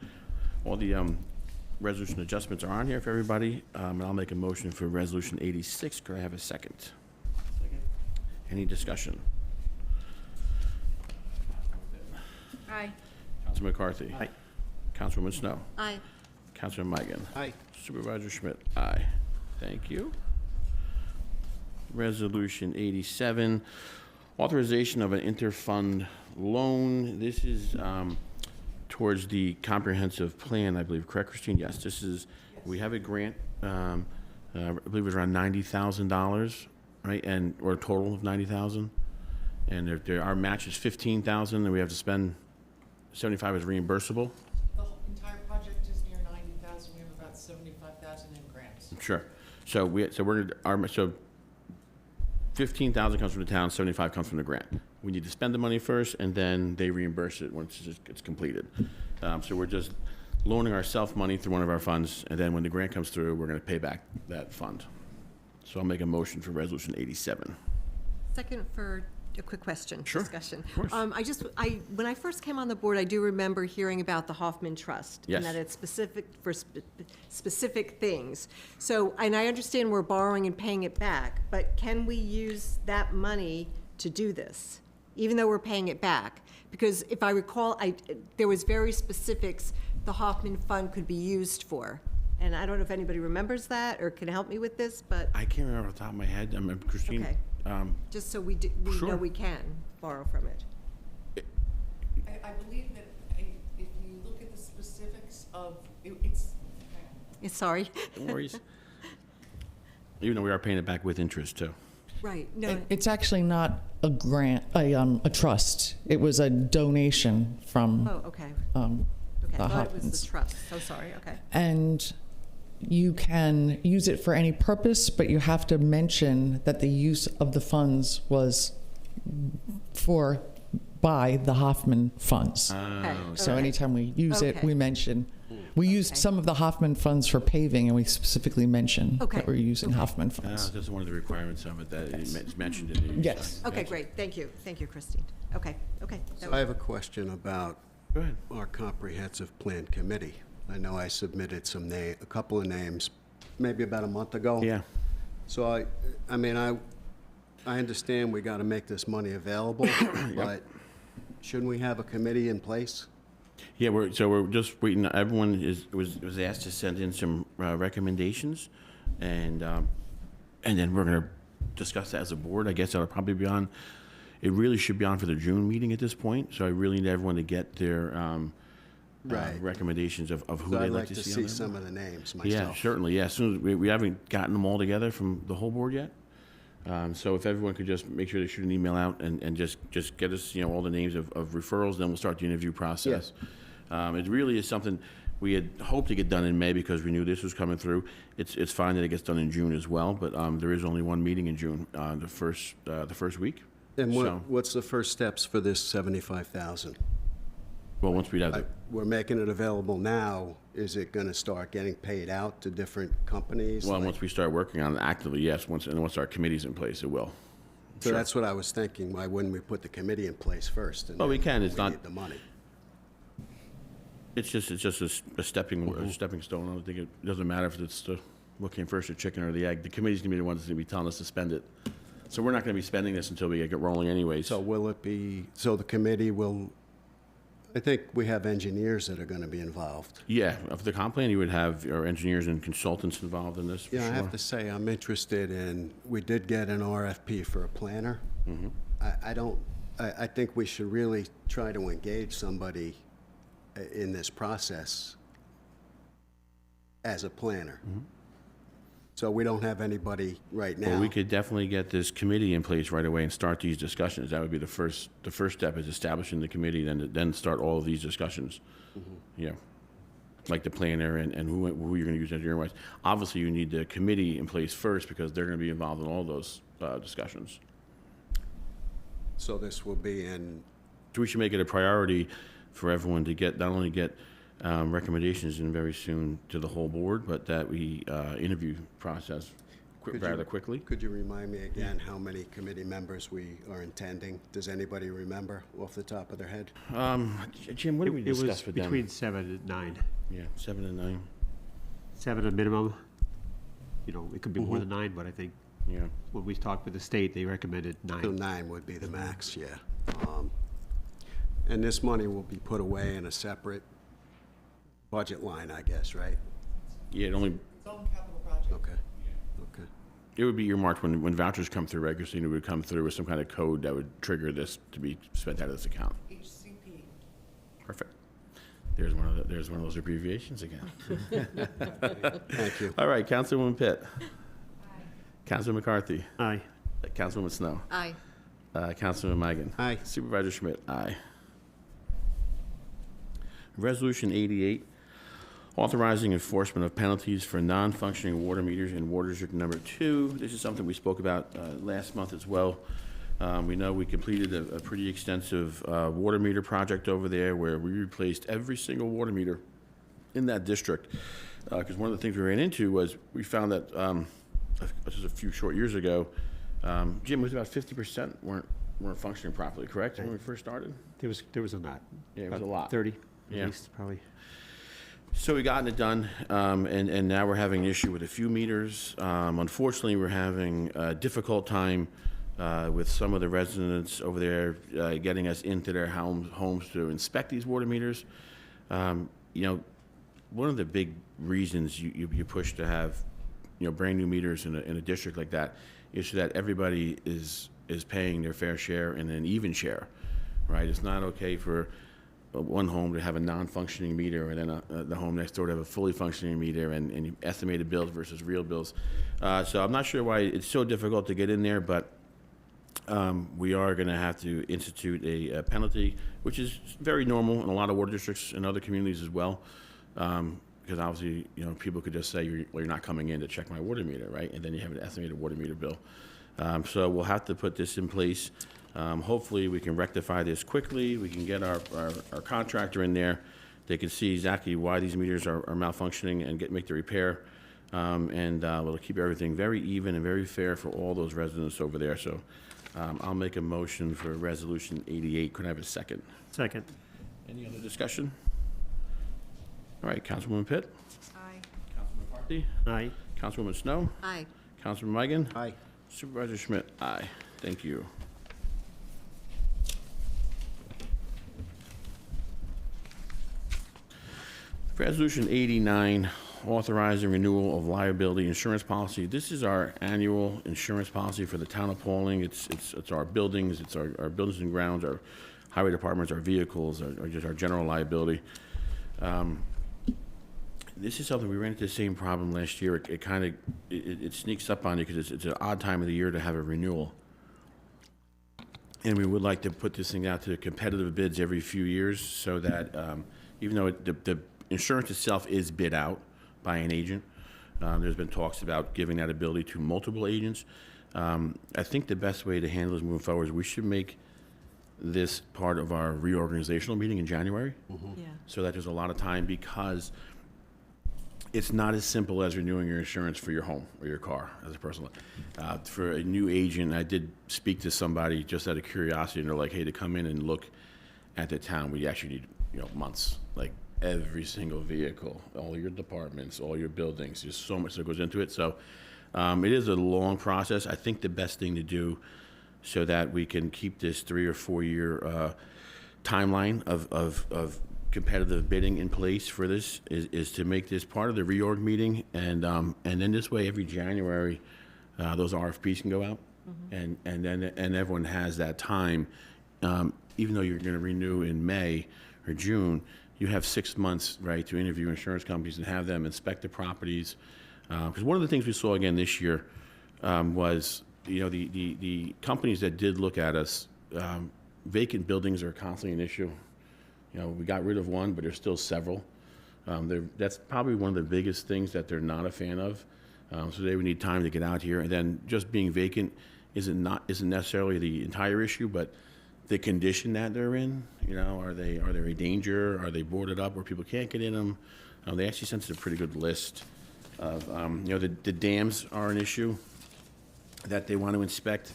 adjustments are on here for everybody. And I'll make a motion for resolution 86. Could I have a second? Any discussion? Aye. Councilman McCarthy? Aye. Councilwoman Snow? Aye. Councilman Migan? Aye. Supervisor Schmidt? Aye. Thank you. Resolution 87, authorization of an interfund loan. This is towards the comprehensive plan, I believe, correct, Christine? Yes, this is, we have a grant, I believe it was around $90,000, right, and, or a total of 90,000. And our match is 15,000, and we have to spend 75 is reimbursable. The whole entire project is near 90,000, we have about 75,000 in grants. Sure. So so 15,000 comes from the town, 75 comes from the grant. We need to spend the money first, and then they reimburse it once it's completed. So we're just loaning ourselves money through one of our funds, and then when the grant comes through, we're going to pay back that fund. So I'll make a motion for Resolution 87. Second for a quick question, Sure, discussion. of course. When I first came on the board, I do remember hearing about the Hoffman Trust. Yes. And that it's specific for specific things. So, and I understand we're borrowing and paying it back, but can we use that money to do this, even though we're paying it back? Because if I recall, there was very specifics the Hoffman Fund could be used for. And I don't know if anybody remembers that or can help me with this, but, I can't remember off the top of my head. I mean, Christine. okay. Just so we Sure. know we can borrow from it. I believe that if you look at the specifics of, it's, Sorry. No worries. Even though we are paying it back with interest, too. Right, no, it's actually not a grant, a trust. It was a donation from, oh, okay. the I thought it was Hoffmans. the trust, so sorry, okay. And you can use it for any purpose, but you have to mention that the use of the funds was by the Hoffman funds. Okay, So okay. anytime we use it, Okay. we mention, we used Okay. some of the Hoffman funds for paving, and we specifically mention Okay. that we're using Okay. Hoffman funds. That's one of the requirements of it, that it's mentioned in the. Yes. Okay, great, thank you, Christine. Okay. That So was- I have a question about Go ahead. our comprehensive plan committee. I know I submitted a couple of names, maybe about a month ago. Yeah. So I mean, I understand we got to make this money available, but shouldn't we have a committee in place? Yeah, we're just waiting. Everyone was asked to send in some recommendations, and then we're going to discuss that as a board. I guess that'll probably be on. It really should be on for the June meeting at this point. So I really need everyone to get their Right. recommendations of who So they'd I'd like like to to see. see on some that. of the names Yeah, myself. certainly. Yeah, as soon as we haven't gotten them all together from the whole board yet. So if everyone could just make sure they shoot an email out and just get us, all the names of referrals, then we'll start the interview process. It really is something we had hoped to get done in May because we knew this was coming through. It's fine that it gets done in June as well, but there is only one meeting in June, the first week. And So- what's the first steps for this 75,000? Well, once we have the We're making it available now. Is it going to start getting paid out to different companies? Well, Like- once we start working on it actively, yes. Once our committee's in place, it will. So that's what I was thinking. Why wouldn't we put the committee in place first? and Well, we then can. It's not- need the money. It's just a stepping stone. I don't think it doesn't matter if it's what came first, the chicken or the egg. The committee's gonna be the ones that's gonna be telling us to spend it. So we're not gonna be spending this until we get rolling anyways. So will it be, so the committee will, I think we have engineers that are going to be involved. Yeah, for the comp plan, you would have our engineers and consultants involved in this, for Yeah, I have sure. to say, I'm interested in, we did get an RFP for a planner. I think we should really try to engage somebody in this process as a planner. So we don't have anybody right now. Well, we could definitely get this committee in place right away and start these discussions. That would be the first step is establishing the committee, then start all of these discussions. Yeah, like the planner and who you're gonna use engineering-wise. Obviously, you need the committee in place first because they're gonna be involved in all those discussions. So this will be in, So we should make it a priority for everyone to not only get recommendations in very soon to the whole board, but that we interview process Could you- rather quickly. could you remind me again how many committee members we are intending? Does anybody remember off the top of their head? Jim, what did we It was discuss with them? between 7 and 9. Yeah, 7 and 9. 7 a minimum. It could be more than 9, but I think Yeah. when we talked with the state, they recommended So 9. 9 would be the max, yeah. And this money will be put away in a separate budget line, I guess, right? Yeah, It's on capital project. Okay, okay. it would be earmarked when vouchers come through, right, Christina, it would come through with some kind of code that would trigger this to be spent out of this account. HCP. Perfect. There's one of those abbreviations again. Thank you. All right, Councilwoman Pitt. Councilman McCarthy. Aye. Councilwoman Snow. Aye. Councilman Migan. Aye. Supervisor Schmidt. Aye. Resolution 88, authorizing enforcement of penalties for non-functioning water meters in Water District Number 2. This is something we spoke about last month as well. We know we completed a pretty extensive water meter project over there where we replaced every single water meter in that district. Because one of the things we ran into was we found that, this was a few short years ago, Jim, it was about 50% weren't functioning properly, correct, when we first started? There was a lot. Yeah, it was About a lot. 30, Yeah. at least, probably. So we gotten it done, and now we're having an issue with a few meters. Unfortunately, we're having a difficult time with some of the residents over there getting us into their homes to inspect these water meters. You know, one of the big reasons you push to have, you know, brand new meters in a district like that is so that everybody is paying their fair share and an even share, right? It's not okay for one home to have a non-functioning meter and then the home next door to have a fully functioning meter and estimated bills versus real bills. So I'm not sure why it's so difficult to get in there, but we are going to have to institute a penalty, which is very normal in a lot of water districts and other communities as well. Because obviously, you know, people could just say, you're not coming in to check my water meter, right? And then you have an estimated water meter bill. So we'll have to put this in place. Hopefully, we can rectify this quickly. We can get our contractor in there. They can see exactly why these meters are malfunctioning and make the repair. We'll keep everything very even and very fair for all those residents over there. So I'll make a motion for Resolution 88. Could I have a second? Second. Any other discussion? All right, Councilwoman Pitt. Aye. Councilman McCarthy. Aye. Councilwoman Snow. Aye. Councilman Migan. Aye. Supervisor Schmidt. Aye. Thank you. Resolution 89, authorizing renewal of liability insurance policy. This is our annual insurance policy for the town of Pawling. It's our buildings, it's our buildings and grounds, our highway departments, our vehicles, or just our general liability. This is something we ran into the same problem last year. It kind of it sneaks up on you because it's an odd time of the year to have a renewal. And we would like to put this thing out to competitive bids every few years so that even though the insurance itself is bid out by an agent, there's been talks about giving that ability to multiple agents. I think the best way to handle this moving forward is we should make this part of our reorganizational meeting in January, Yeah. so that there's a lot of time, because it's not as simple as renewing your insurance for your home or your car as a personal. For a new agent, I did speak to somebody just out of curiosity, and they're like, hey, to come in and look at the town, we actually need, months, like every single vehicle, all your departments, all your buildings. There's so much that goes into it. So it is a long process. I think the best thing to do so that we can keep this 3 or 4 year timeline of competitive bidding in place for this is to make this part of the reorg meeting, and then this way every January those RFPs can go out, and everyone has that time. Even though you're going to renew in May or June, you have 6 months, right, to interview insurance companies and have them inspect the properties. Because one of the things we saw again this year was, the companies that did look at us, vacant buildings are constantly an issue. We got rid of one, but there's still several. That's probably one of the biggest things that they're not a fan of. So they would need time to get out here. And then just being vacant isn't necessarily the entire issue, but the condition that they're in. Are they a danger? Are they boarded up where people can't get in them? They actually sent us a pretty good list of, the dams are an issue that they want to inspect,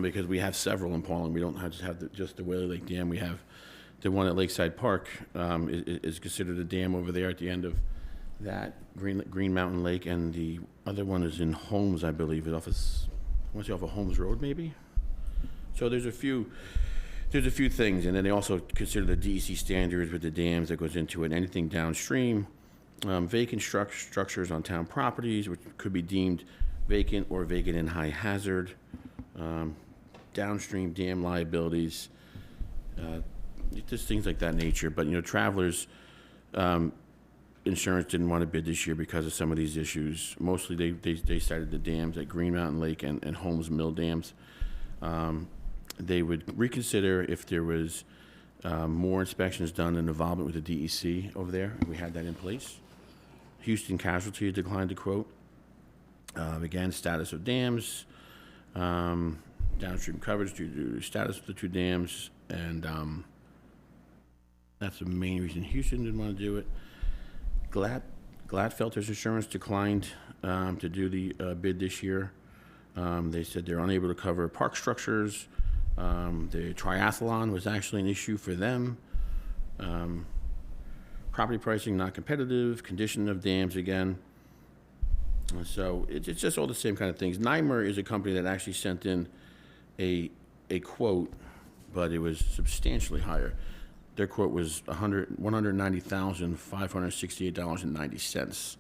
because we have several in Pawling. We don't have just the Whaley Lake Dam. We have the one at Lakeside Park is considered a dam over there at the end of that Green Mountain Lake, and the other one is in Holmes, I believe, off of Holmes Road, maybe. So there's a few things, and then they also consider the DEC standards with the dams that goes into it. Anything downstream, vacant structures on town properties, which could be deemed vacant or vacant and high hazard, downstream dam liabilities, just things like that nature. But travelers Insurance didn't want to bid this year because of some of these issues. Mostly they cited the dams at Green Mountain Lake and Holmes Mill dams. They would reconsider if there was more inspections done and involvement with the DEC over there. We had that in place. Houston Casualty declined to quote. Again, status of dams, downstream coverage due to status of the two dams, and that's the main reason Houston didn't want to do it. Gladfelter's Insurance declined to do the bid this year. They said they're unable to cover park structures. The triathlon was actually an issue for them. Property pricing not competitive, condition of dams again. So it's just all the same kind of things. Nymer is a company that actually sent in a quote, but it was substantially higher. Their quote was $190,568.90.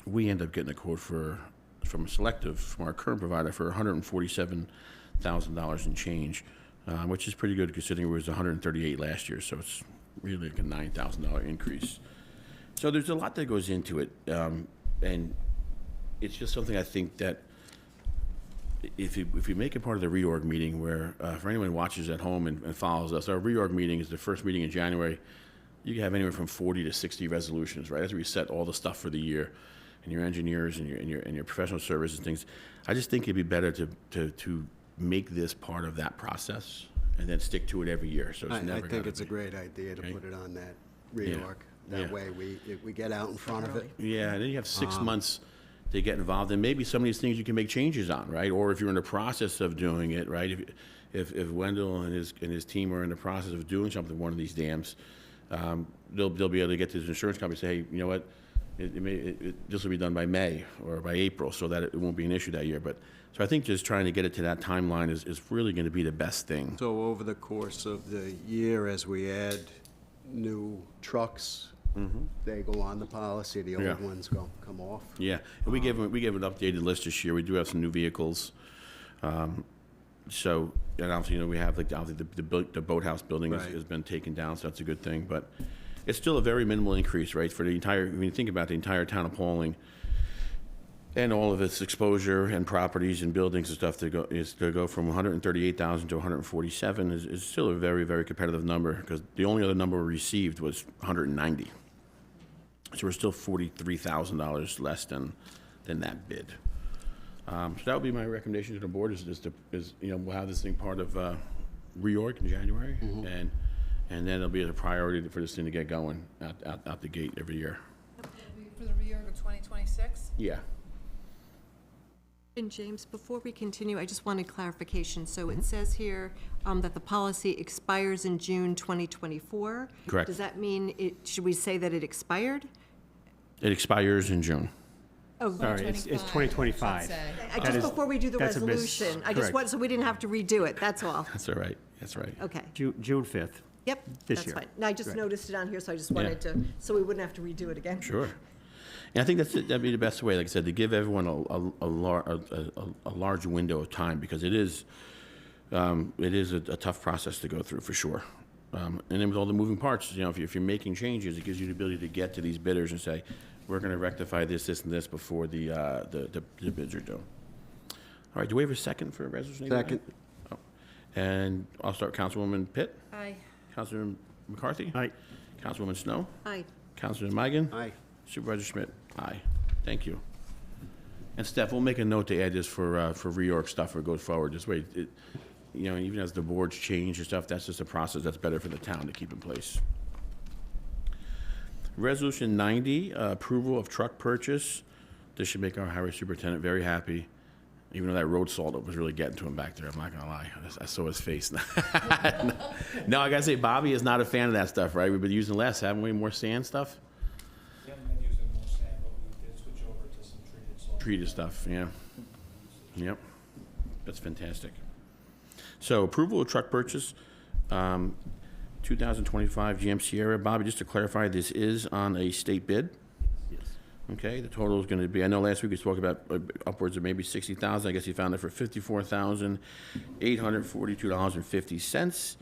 We end up getting a quote from Selective, from our current provider, for $147,000 and change, which is pretty good considering it was $138,000 last year. So it's really like a $9,000 increase. So there's a lot that goes into it, and it's just something I think that if you make it part of the reorg meeting, where for anyone who watches at home and follows us, our reorg meeting is the first meeting in January. You can have anywhere from 40 to 60 resolutions, right? As we set all the stuff for the year, and your engineers and your professional services and things. I just think it'd be better to make this part of that process and then stick to it every year. So it's never. I think it's a great idea to put it on that reorg. That way we get out in front of it. Yeah, and then you have 6 months to get involved, and maybe some of these things you can make changes on, right? Or if you're in the process of doing it, right? If Wendell and his team are in the process of doing something with one of these dams, they'll be able to get to the insurance company and say, hey, you know what, this will be done by May or by April, so that it won't be an issue that year. But so I think just trying to get it to that timeline is really going to be the best thing. So over the course of the year, as we add new trucks, they go on the policy, the old ones come off. Yeah, and we gave an updated list this year. We do have some new vehicles. So, and obviously, we have like the boathouse building has been taken down, so that's a good thing. But it's still a very minimal increase, right? For the entire, when you think about the entire town of Pawling and all of its exposure and properties and buildings and stuff, to go from 138,000 to 147 is still a very, very competitive number, because the only other number we received was 190. So we're still $43,000 less than that bid. So that would be my recommendation to the board is we'll have this thing part of reorg in January, and then it'll be a priority for this thing to get going out the gate every year. For the reorg of 2026? Yeah. And James, before we continue, I just wanted clarification. So it says here that the policy expires in June 2024. Correct. Does that mean should we say that it expired? It expires in June. Oh, Sorry, it's 2025. just before we do the that's a miss- resolution. I just correct. want, so we didn't have to redo it, that's all. That's all right. That's right. Okay. June 5th. Yep, This that's year. fine. No, I just Right. noticed it on here, so I just wanted to, so we wouldn't have to redo it again. Sure. And I think that'd be the best way, like I said, to give everyone a large window of time, because it is a tough process to go through, for sure. And then with all the moving parts, if you're making changes, it gives you the ability to get to these bidders and say, we're going to rectify this, and this before the bids are due. All right, do we have a second for resolution? Second. Oh. And I'll start. Councilwoman Pitt? Aye. Councilman McCarthy? Aye. Councilwoman Snow? Aye. Councilman Migan? Aye. Supervisor Schmidt? Aye. Thank you. And Steph, we'll make a note to add this for reorg stuff or goes forward. This way, even as the boards change and stuff, that's just a process that's better for the town to keep in place. Resolution 90, approval of truck purchase. This should make our highway superintendent very happy, even though that road salt was really getting to him back there. I'm not gonna lie, I saw his face. No, I gotta say, Bobby is not a fan of that stuff, right? We've been using less, haven't we? More sand stuff? We haven't been using more sand, but we did switch over to some treated salt. Treated stuff, yeah. Yep, that's fantastic. So approval of truck purchase, 2025 GM Sierra. Bobby, just to clarify, this is on a state bid? Yes. Okay, the total is going to be, I know last week we spoke about upwards of maybe 60,000. I guess you found it for $54,842.50.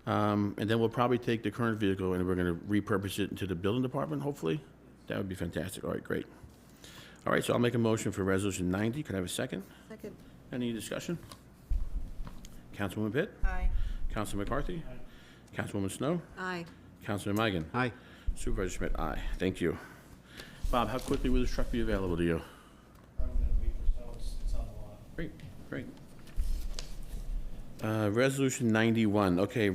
And then we'll probably take the current vehicle and we're going to repurpose it into the building department, hopefully. That would be fantastic. All right, great. All right, so I'll make a motion for Resolution 90. Could I have a second? Second. Any discussion? Councilwoman Pitt? Aye. Councilman McCarthy? Councilwoman Snow? Aye. Councilman Migan? Aye. Supervisor Schmidt, aye. Thank you. Bob, how quickly will this truck be available to you? Probably in a week or so, it's on the lot. Great, great. Resolution 91, okay,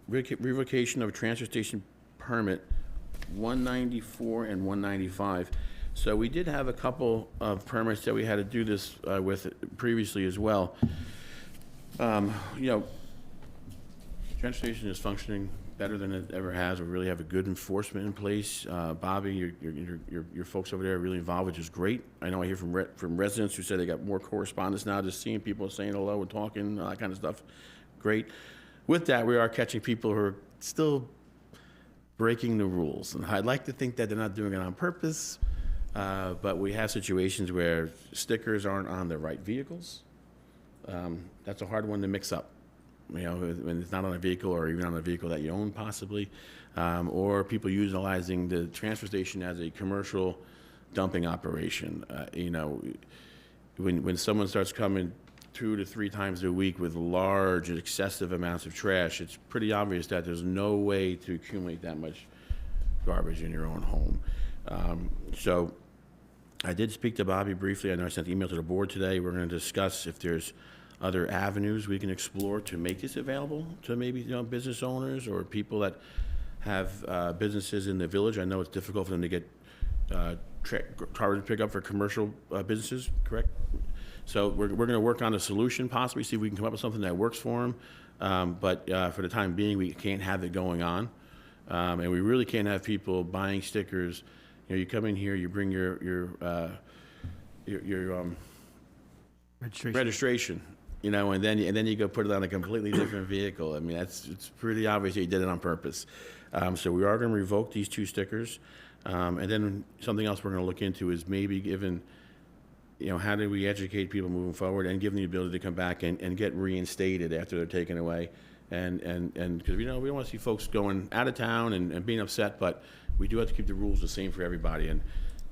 revocation of transfer station permit 194 and 195. So we did have a couple of permits that we had to do this with previously as well. You know, transfer station is functioning better than it ever has. We really have a good enforcement in place. Bobby, your folks over there are really involved, which is great. I know I hear from residents who said they got more correspondence now, just seeing people saying hello and talking, all that kind of stuff. Great. With that, we are catching people who are still breaking the rules. And I'd like to think that they're not doing it on purpose, but we have situations where stickers aren't on the right vehicles. That's a hard one to mix up. You know, when it's not on a vehicle or even on a vehicle that you own possibly, or people utilizing the transfer station as a commercial dumping operation. You know, when someone starts coming 2 to 3 times a week with large and excessive amounts of trash, it's pretty obvious that there's no way to accumulate that much garbage in your own home. So I did speak to Bobby briefly. I know I sent an email to the board today. We're going to discuss if there's other avenues we can explore to make this available to maybe, you know, business owners or people that have businesses in the village. I know it's difficult for them to get garbage pickup for commercial businesses, correct? So we're going to work on a solution, possibly see if we can come up with something that works for them. But for the time being, we can't have it going on, and we really can't have people buying stickers. You know, you come in here, you bring your registration. You know, and then you go put it on a completely different vehicle. I mean, it's pretty obvious that you did it on purpose. So we are going to revoke these 2 stickers, and then something else we're going to look into is maybe given, you know, how do we educate people moving forward and give them the ability to come back and get reinstated after they're taken away, and because, you know, we don't want to see folks going out of town and being upset, but we do have to keep the rules the same for everybody. And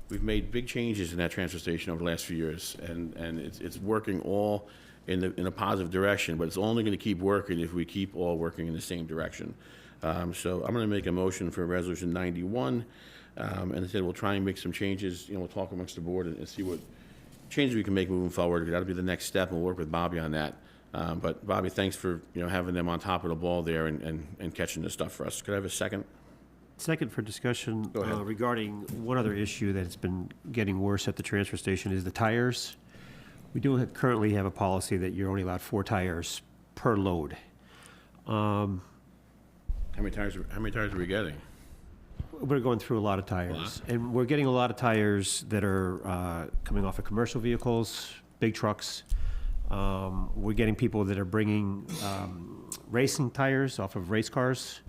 we've made big changes in that transfer station over the last few years, and it's working all in a positive direction, but it's only going to keep working if we keep all working in the same direction. So I'm going to make a motion for Resolution 91, and instead we'll try and make some changes. You know, we'll talk amongst the board and see what changes we can make moving forward. That'll be the next step, and we'll work with Bobby on that. But Bobby, thanks for, you know, having them on top of the ball there and catching this stuff for us. Could I have a second? Second for discussion Go ahead. regarding one other issue that's been getting worse at the transfer station is the tires. We do currently have a policy that you're only allowed 4 tires per load. How many tires are we getting? We're going through a lot of tires, and we're getting a lot of tires that are coming off of commercial vehicles, big trucks. We're getting people that are bringing racing tires off of race cars.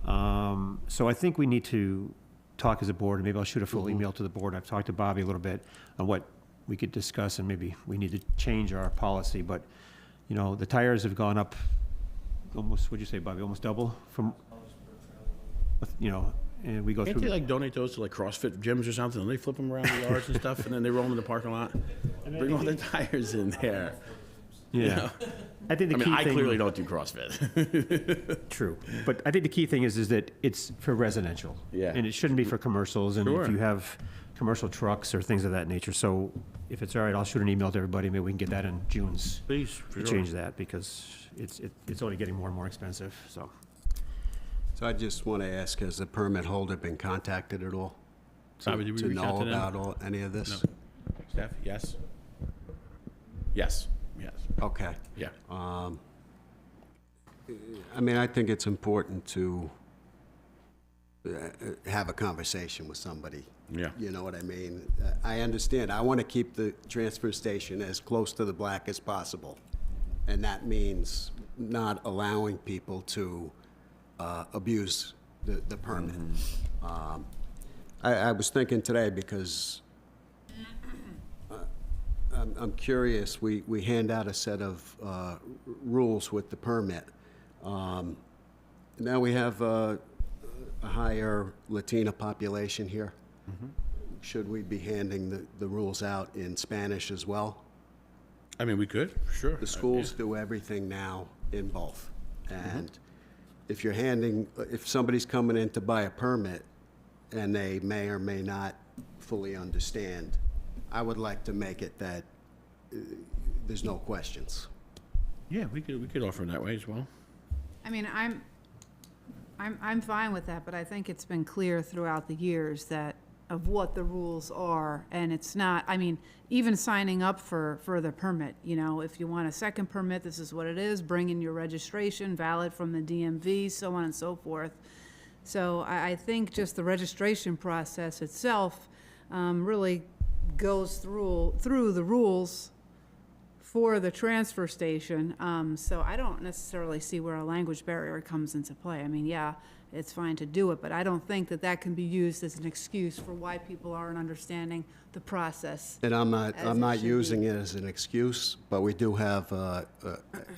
So I think we need to talk as a board, and maybe I'll shoot a full email to the board. I've talked to Bobby a little bit on what we could discuss, and maybe we need to change our policy. But, you know, the tires have gone up almost, what'd you say, Bobby, almost double from, you know, and we go Can't through. they like donate those to like CrossFit gyms or something, and they flip them around the yards and stuff, and then they roll them in the parking lot? Bring all their tires in there. Yeah. You know? I think the key I thing. clearly don't do CrossFit. True, but I think the key thing is that it's for residential. Yeah. And it shouldn't be for commercials, and Sure. if you have commercial trucks or things of that nature. So if it's all right, I'll shoot an email to everybody, maybe we can get that in June's. Please, for To sure. change that, because it's only getting more and more expensive, so. So I just want to ask, has the permit holder been contacted at all? Bobby, did we To reach out know to them? about any of this? No. Steph, yes? Yes, yes, Okay. yeah. I mean, I think it's important to have a conversation with somebody. Yeah. You know what I mean? I understand. I want to keep the transfer station as close to the black as possible. And that means not allowing people to abuse the permit. I was thinking today, because I'm curious, we hand out a set of rules with the permit, Now we have a higher Latina population here. Should we be handing the rules out in Spanish as well? I mean, we could, sure. The schools do everything now in both. And if somebody's coming in to buy a permit and they may or may not fully understand, I would like to make it that there's no questions. Yeah, we could offer it that way as well. I mean, I'm fine with that, but I think it's been clear throughout the years that of what the rules are, and it's not, I mean, even signing up for the permit, you know, if you want a second permit, this is what it is, bring in your registration, valid from the DMV, so on and so forth. So I think just the registration process itself really goes through the rules for the transfer station. So I don't necessarily see where a language barrier comes into play. I mean, yeah, it's fine to do it, but I don't think that can be used as an excuse for why people aren't understanding the process. And I'm as it not should be. using it as an excuse, but we do have,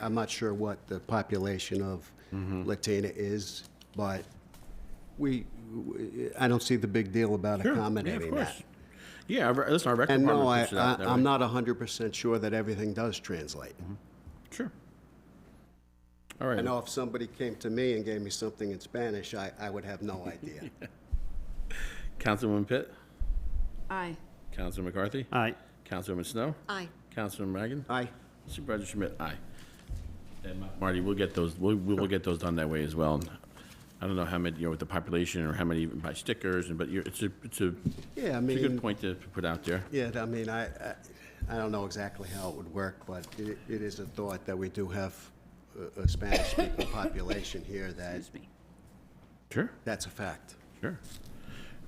I'm not sure what the population of Latina is, but I don't see the big deal about Sure, yeah, of accommodating course. that. Yeah, listen, our rec And department no, puts it out that I'm way. not 100% sure that everything does translate. Sure. All right. I know if somebody came to me and gave me something in Spanish, I would have no idea. Councilwoman Pitt, Aye. Councilman McCarthy, Aye. Councilwoman Snow, Aye. Councilman Reagan, Aye. Supervisor Schmidt, aye. And Marty, we'll get those, we'll get those done that way as well. I don't know how many, with the population or how many even by stickers, but it's a Yeah, I a mean, good point to put out there. yeah, I mean, I don't know exactly how it would work, but it is a thought that we do have a Spanish-speaking population here that, Sure, that's a fact. sure.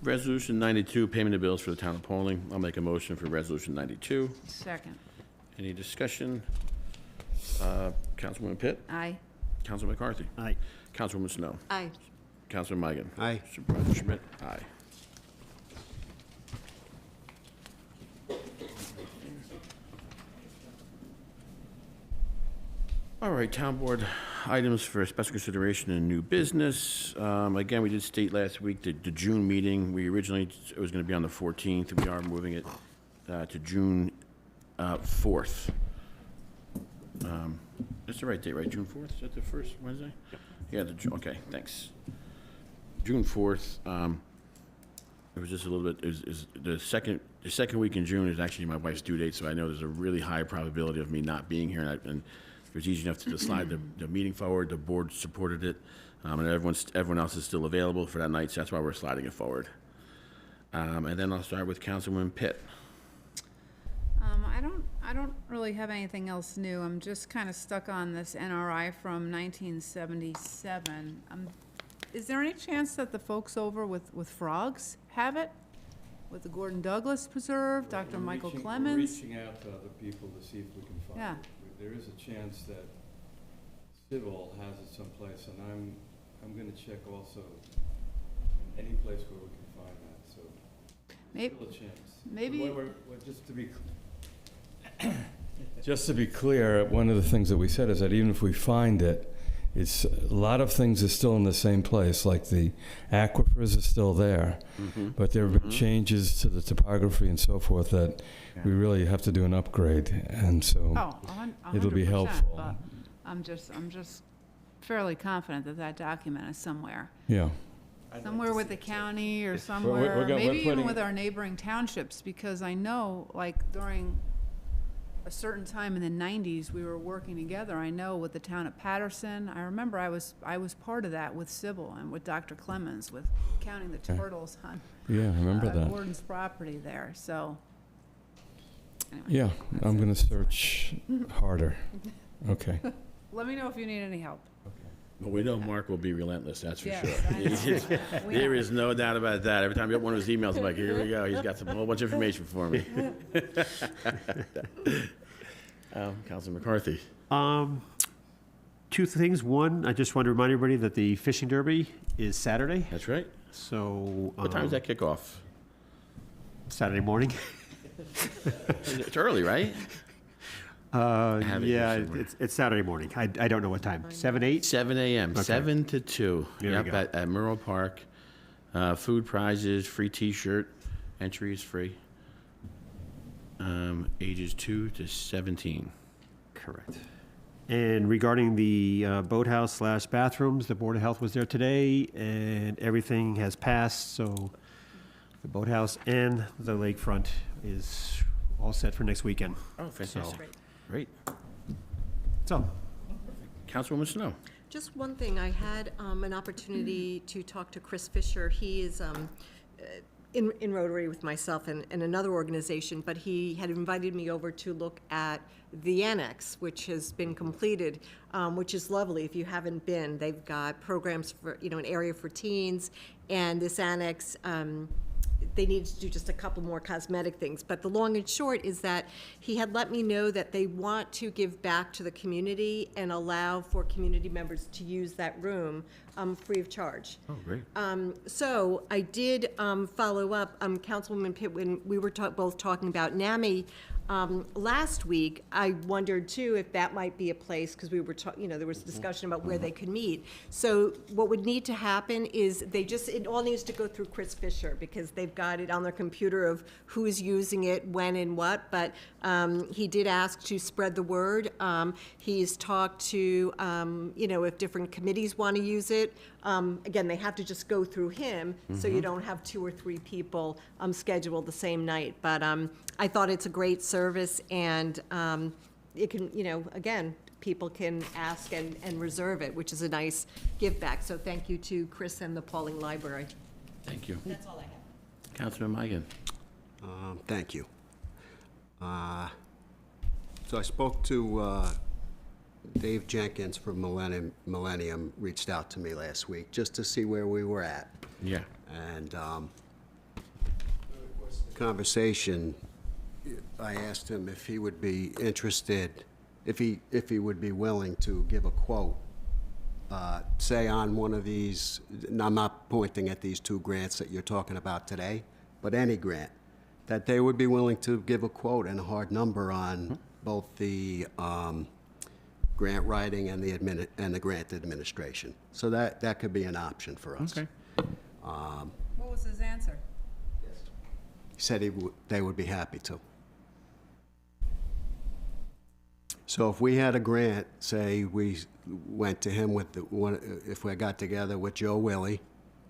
Resolution 92, payment of bills for the town of Pawling. I'll make a motion for Resolution 92. Second. Any discussion? Councilwoman Pitt, Aye. Councilman McCarthy, Aye. Councilwoman Snow, Aye. Councilman Migan. Aye. Supervisor Schmidt, aye. All right, town board items for special consideration and new business. Again, we did state last week that the June meeting, it was gonna be on the 14th. We are moving it to June 4th. That's the right date, right? June 4th? Is that the first Wednesday? Yeah, okay, thanks. June 4th, it was just a little bit, is the second week in June is actually my wife's due date, so I know there's a really high probability of me not being here, and it was easy enough to slide the meeting forward. The board supported it, and everyone else is still available for that night, so that's why we're sliding it forward. And then I'll start with Councilwoman Pitt. I don't really have anything else new. I'm just kind of stuck on this NRI from 1977. Is there any chance that the folks over with frogs have it? With the Gordon Douglas Preserve, Dr. Michael Clemens? We're reaching out to other people to see if we can find Yeah. it. There is a chance that Civil has it someplace, and I'm gonna check also any place where we can find that, so Maybe, still a chance. maybe- Well, just to be clear, one of the things that we said is that even if we find it, it's, a lot of things are still in the same place, like the aquifers are still there, but there have been changes to the topography and so forth that we really have to do an upgrade, and so oh, it'll be 100%, helpful. but I'm just fairly confident that document is somewhere. Yeah. Somewhere with the county or we're somewhere, go- we're maybe even putting- with our neighboring townships, because I know, like, during a certain time in the 90s, we were working together, I know, with the town of Patterson. I remember I was part of that with Sybil and with Dr. Clemens, with counting the turtles on Yeah, I remember that. Gordon's property there, so. Anyway, Yeah, I'm gonna search harder. Okay. let me know if you need any help. Well, we know Mark will be relentless, that's for Yes, sure. I know. We There know. is no doubt about that. Every time you get one of his emails, I'm like, here we go, he's got a whole bunch of information for me. Councilman McCarthy. Two things. One, I just want to remind everybody that the fishing derby is Saturday. That's right. So. What time does that kick off? Saturday morning. It's early, right? have it here Yeah, somewhere. it's Saturday morning. I don't know what time. 7, 8? 7 a.m., Okay. 7 to 2. There we Yep, go. at Merle Park. Food prizes, free T-shirt, entry is free. Ages 2 to 17. Correct. And regarding the boathouse/bathrooms, the Board of Health was there today, and everything has passed, so the boathouse and the lakefront is all set for next weekend. Oh, fantastic. So- Great. So, Councilwoman Snow. Just one thing, I had an opportunity to talk to Chris Fisher. He is in Rotary with myself and another organization, but he had invited me over to look at the annex, which has been completed, which is lovely if you haven't been. They've got programs for, an area for teens, and this annex, they need to do just a couple more cosmetic things. But the long and short is that he had let me know that they want to give back to the community and allow for community members to use that room free of charge. Oh, great. So I did follow up, Councilwoman Pitt, when we were both talking about NAMI last week. I wondered too if that might be a place, because we were there was discussion about where they could meet. So what would need to happen is it all needs to go through Chris Fisher, because they've got it on their computer of who's using it, when and what, but he did ask to spread the word. He's talked to, if different committees want to use it. Again, they have to just go through him, so you don't have 2 or 3 people scheduled the same night. But I thought it's a great service, and it can, again, people can ask and reserve it, which is a nice give back. So thank you to Chris and the Pawling Library. Thank you. That's all I have. Councilman Migan. Thank you. So I spoke to Dave Jenkins from Millennium reached out to me last week just to see where we were at. Yeah. And conversation, I asked him if he would be interested, if he would be willing to give a quote, say on one of these, and I'm not pointing at these 2 grants that you're talking about today, but any grant, that they would be willing to give a quote and a hard number on both the grant writing and the grant administration. So that could be an option for us. Okay. What was his answer? He said they would be happy to. So if we had a grant, say we went to him with if we got together with Joe Willie,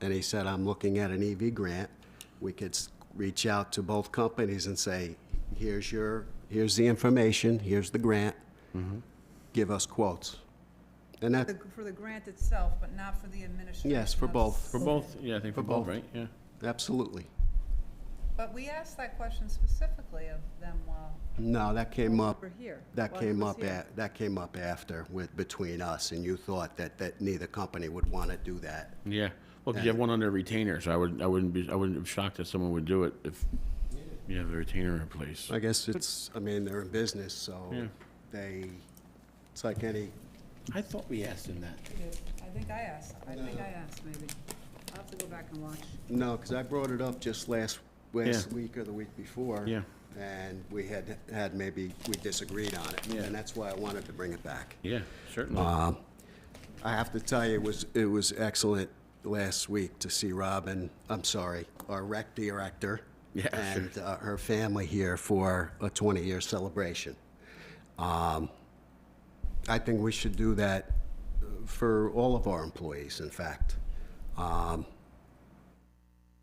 and he said, I'm looking at an EV grant, we could reach out to both companies and say, here's the information, here's the grant, give us quotes. And that, For the grant itself, but not for the administration? yes, for of- both, For both, yeah, I think for For both, both. right? Yeah. absolutely. But we asked that question specifically of them while No, that came up. we were here. That while he came was up here. that came up after between us, and you thought that neither company would want to do that. Yeah. Well, because you have one under retainer, so I wouldn't be shocked that someone would do it if you have a retainer in place. I guess they're in business, so it's like any. I thought we asked him that. I think I asked, maybe. I'll have to go back and watch. No, because I brought it up just last Yeah. week or the week before. Yeah. And we had we disagreed on it. Yeah. And that's why I wanted to bring it back. Yeah, certainly. I have to tell you, it was excellent last week to see our rec director, Yeah, and her family here for a 20-year celebration. I think we should do that for all of our employees, in fact,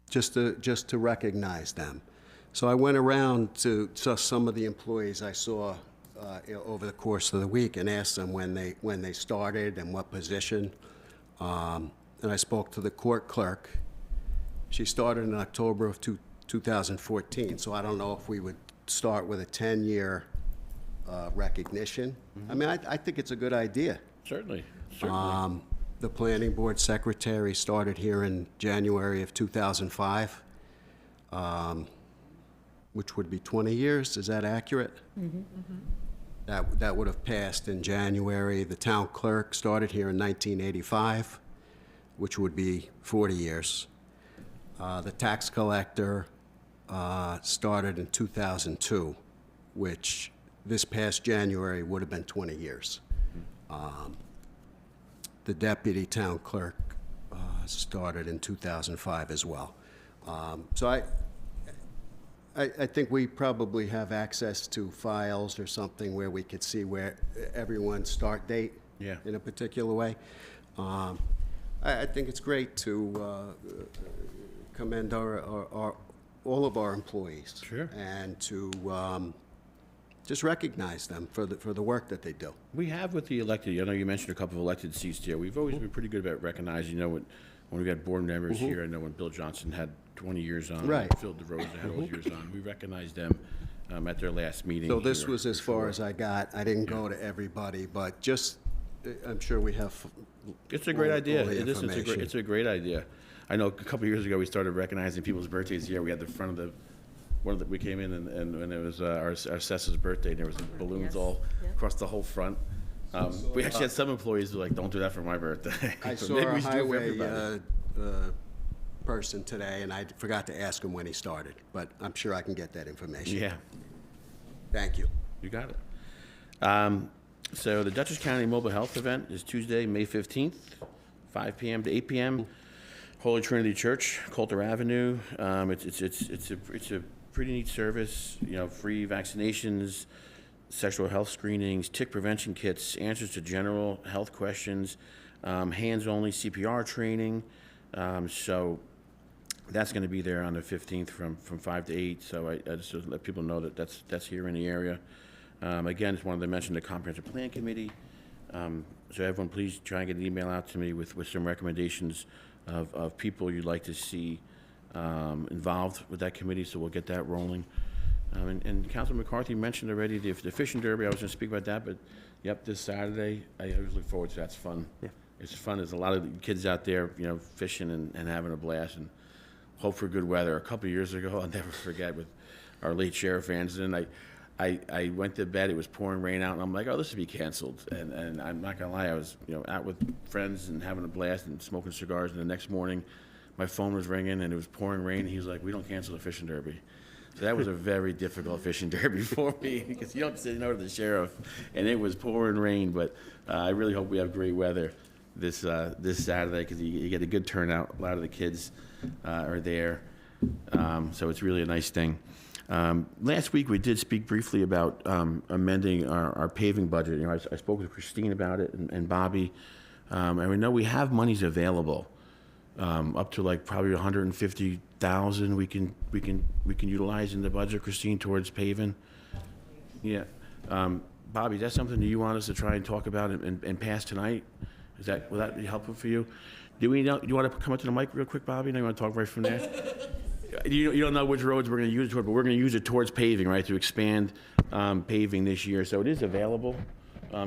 just to recognize them. So I went around to some of the employees I saw over the course of the week and asked them when they started and what position. And I spoke to the court clerk. She started in October of 2014, so I don't know if we would start with a 10-year recognition. I mean, I think it's a good idea. Certainly, certainly. The planning board secretary started here in January of 2005, which would be 20 years. Is that accurate? That would have passed in January. The town clerk started here in 1985, which would be 40 years. The tax collector started in 2002, which this past January would have been 20 years. The deputy town clerk started in 2005 as well. So I think we probably have access to files or something where we could see where everyone's start date in a particular way. I think it's great to commend all of our employees. Sure. And to just recognize them for the work that they do. We have with the elected, I know you mentioned a couple of elected seats here. We've always been pretty good about recognizing, when we got board members here, I know when Bill Johnson had 20 years on. Right. Phil DeRosa had all years on. We recognized them at their last meeting. So this here, was as for far sure. as I got. I didn't go to everybody, but just, I'm sure we have. It's a great all idea. the It is, information. it's a great idea. I know a couple of years ago, we started recognizing people's birthdays here. We had the front of we came in and it was our assessor's birthday, and there was balloons all across the whole front. We actually had some employees who were like, don't do that for my birthday. I But saw maybe a we should do it for highway everybody. person today, and I forgot to ask him when he started, but I'm sure I can get that information. Yeah, Thank you. you got it. So the Dutchess County Mobile Health Event is Tuesday, May 15th, 5 p.m. to 8 p.m. Holy Trinity Church, Coulter Avenue. It's a pretty neat service. Free vaccinations, sexual health screenings, tick prevention kits, answers to general health questions, hands-only CPR training. So that's going to be there on the 15th from 5 to 8. So I just let people know that that's here in the area. Again, just wanted to mention the Comprehensive Plan Committee. So everyone, please try and get an email out to me with some recommendations of people you'd like to see involved with that committee, so we'll get that rolling. And Councilman McCarthy mentioned already the fishing derby. I was going to speak about that, but yep, this Saturday, I always look forward to that. It's fun. Yeah. It's fun. There's a lot of kids out there, fishing and having a blast, and hope for good weather. A couple of years ago, I'll never forget, with our late Sheriff Anderson, I went to bed, it was pouring rain out, and I'm like, oh, this will be canceled. And I'm not gonna lie, I was, out with friends and having a blast and smoking cigars, and the next morning, my phone was ringing and it was pouring rain, and he was like, we don't cancel the fishing derby. So that was a very difficult fishing derby for me, because you don't say no to the sheriff, and it was pouring rain, but I really hope we have great weather this Saturday, because you get a good turnout. A lot of the kids are there, so it's really a nice thing. Last week, we did speak briefly about amending our paving budget. I spoke with Christine about it and Bobby, and we know we have monies available up to like probably $150,000 we can utilize in the budget, Christine, towards paving. Yeah, Bobby, that's something that you want us to try and talk about and pass tonight? Will that be helpful for you? Do you want to come up to the mic real quick, Bobby? No, you want to talk right from there? You don't know which roads we're going to use it toward, but we're going to use it towards paving, right, to expand paving this year. So it is available.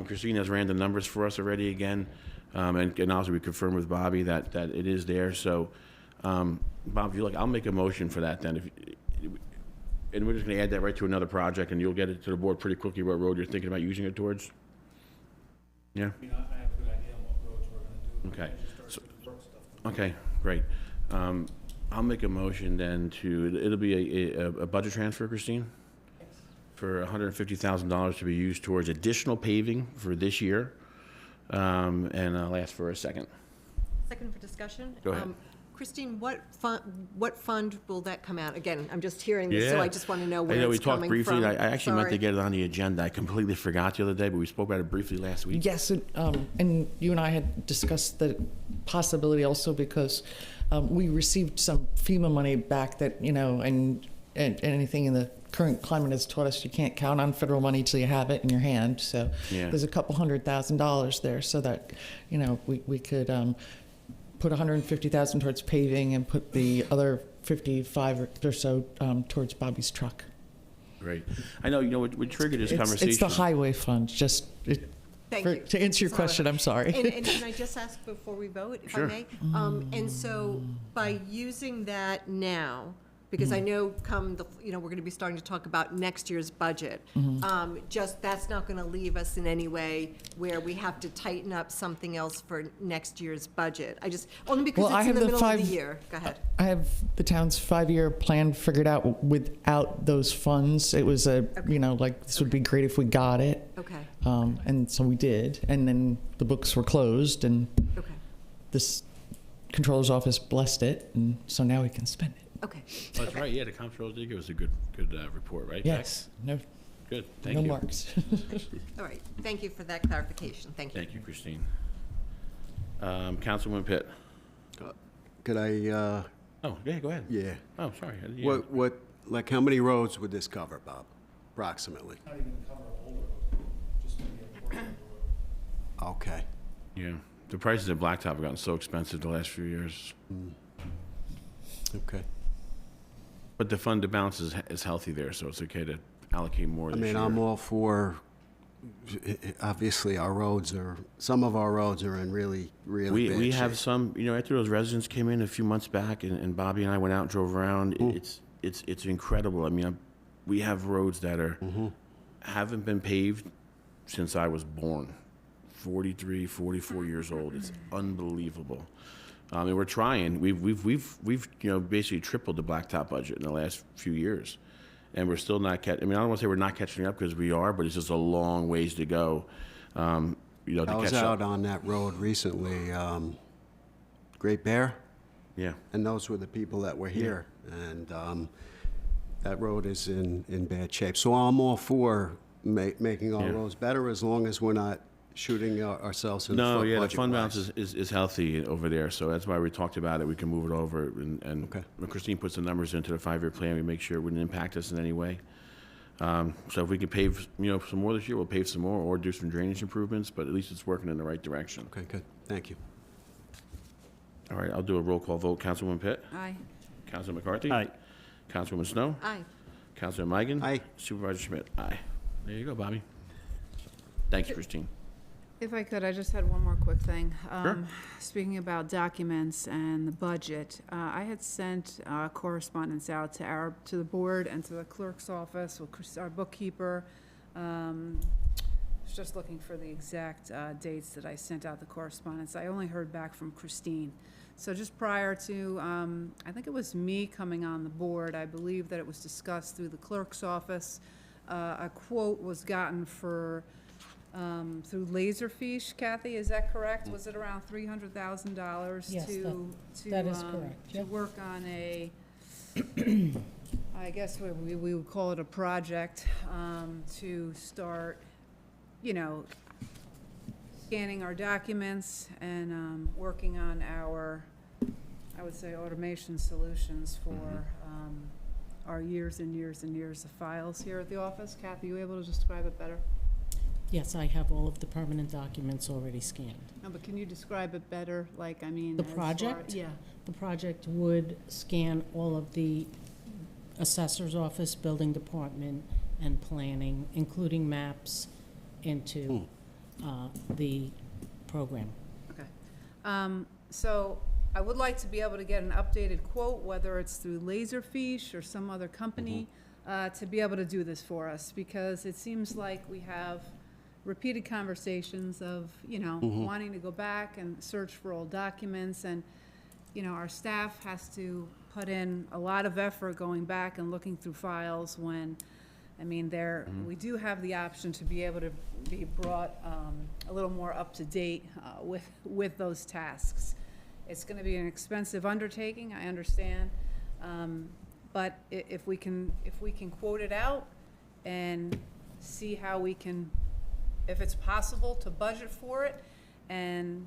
Christine has ran the numbers for us already again, and also we confirmed with Bobby that it is there. So, Bob, if you like, I'll make a motion for that then. And we're just going to add that right to another project, and you'll get it to the board pretty quickly what road you're thinking about using it towards? Yeah? I have a good idea on what roads we're gonna do. Okay. Just So- start with the work stuff. Okay, great. I'll make a motion then it'll be a budget transfer, Christine? For $150,000 to be used towards additional paving for this year. And I'll ask for a second. Second for discussion. Go ahead. Christine, what fund will that come out? Again, I'm just hearing this, so I just want to know where I know we it's talked coming briefly, from. and I actually meant to Sorry. get it on the agenda. I completely forgot the other day, but we spoke about it briefly last week. Yes, and you and I had discussed the possibility also because we received some FEMA money back that, and anything in the current climate has taught us you can't count on federal money till you have it in your hand. So Yeah. there's a couple $100,000 there so that, we could put $150,000 towards paving and put the other 55 or so towards Bobby's truck. Great. I know, what triggered this It's conversation. the highway fund, Thank you. to answer your Sorry. question, I'm sorry. And can I just ask before we vote, if I Sure. may? And so by using that now, Because I know we're gonna be starting to talk about next year's budget. Just, that's not gonna leave us in any way where we have to tighten up something else for next year's budget. Only because Well, I it's in have the the middle of the 5 year. Go ahead. I have the town's 5-year plan figured out without those funds. It was like, this would be great if we got it. Okay, And so we did. And then the books were closed, and okay, this controller's office blessed it. And so now we can spend it. okay. That's right, yeah, the comptroller did give us a good report, right? Beck? Yes. No, Good, thank no you. marks. All right, thank you for that clarification. Thank you. Thank you, Christine. Councilwoman Pitt. Could I, Oh, yeah, go ahead. yeah. Oh, sorry. Like, how many roads would this cover, Bob, approximately? Not even cover all the road, just maybe a portion of the road. Okay. Yeah, the prices of blacktop have gotten so expensive the last few years. Okay. But the fund to balance is healthy there, so it's okay to allocate more I this year. mean, I'm all for, obviously, some of our roads are in really, really bad shape. We have some, after those residents came in a few months back, and Bobby and I went out and drove around, it's incredible. I mean, we have roads that haven't been paved since I was born. 43, 44 years old. It's unbelievable. And we're trying. We've basically tripled the blacktop budget in the last few years, and we're still not catching. I mean, I don't want to say we're not catching up, because we are, but it's just a long ways to go. To I was catch out up. on that road recently, Great Bear, Yeah. and those were the people that were here. And that road is in bad shape. So I'm all for making our Yeah. roads better, as long as we're not shooting ourselves in the No, foot yeah, the budget-wise. fund balance is healthy over there, so that's why we talked about it. We can move it over, and Okay. when Christine puts the numbers into the 5-year plan, we make sure it wouldn't impact us in any way. So if we can pave, some more this year, we'll pave some more, or do some drainage improvements, but at least it's working in the right direction. Okay, good. Thank you. All right, I'll do a roll call vote. Councilwoman Pitt? Aye. Councilman McCarthy? Aye. Councilwoman Snow? Aye. Councilman Migan? Aye. Supervisor Schmidt? Aye. There you go, Bobby. Thanks, Christine. If I could, I just had one more quick thing. Sure. Speaking about documents and the budget, I had sent correspondence out to the board and to the clerk's office, with our bookkeeper. Was just looking for the exact dates that I sent out the correspondence. I only heard back from Christine. So just prior to, I think it was me coming on the board, I believe that it was discussed through the clerk's office. A quote was gotten for through Laserfish, Kathy, is that correct? Was it around $300,000 Yes, that is correct, to yep. work on I guess we would call it a project, to start, scanning our documents and working on our, I would say, automation solutions for our years and years and years of files here at the office. Kathy, you able to describe it better? Yes, I have all of the permanent documents already scanned. No, but can you describe it better? The The project? Yeah. The project would scan all of the assessor's office, building department, and planning, including maps, into the program. Okay. So I would like to be able to get an updated quote, whether it's through Laserfish or some other company, to be able to do this for us, because it seems like we have repeated conversations of, wanting to go back and search for old documents, and, our staff has to put in a lot of effort going back and looking through files when, we do have the option to be able to be brought a little more up to date with those tasks. It's going to be an expensive undertaking, I understand, but if we can quote it out and see how we can, if it's possible to budget for it, and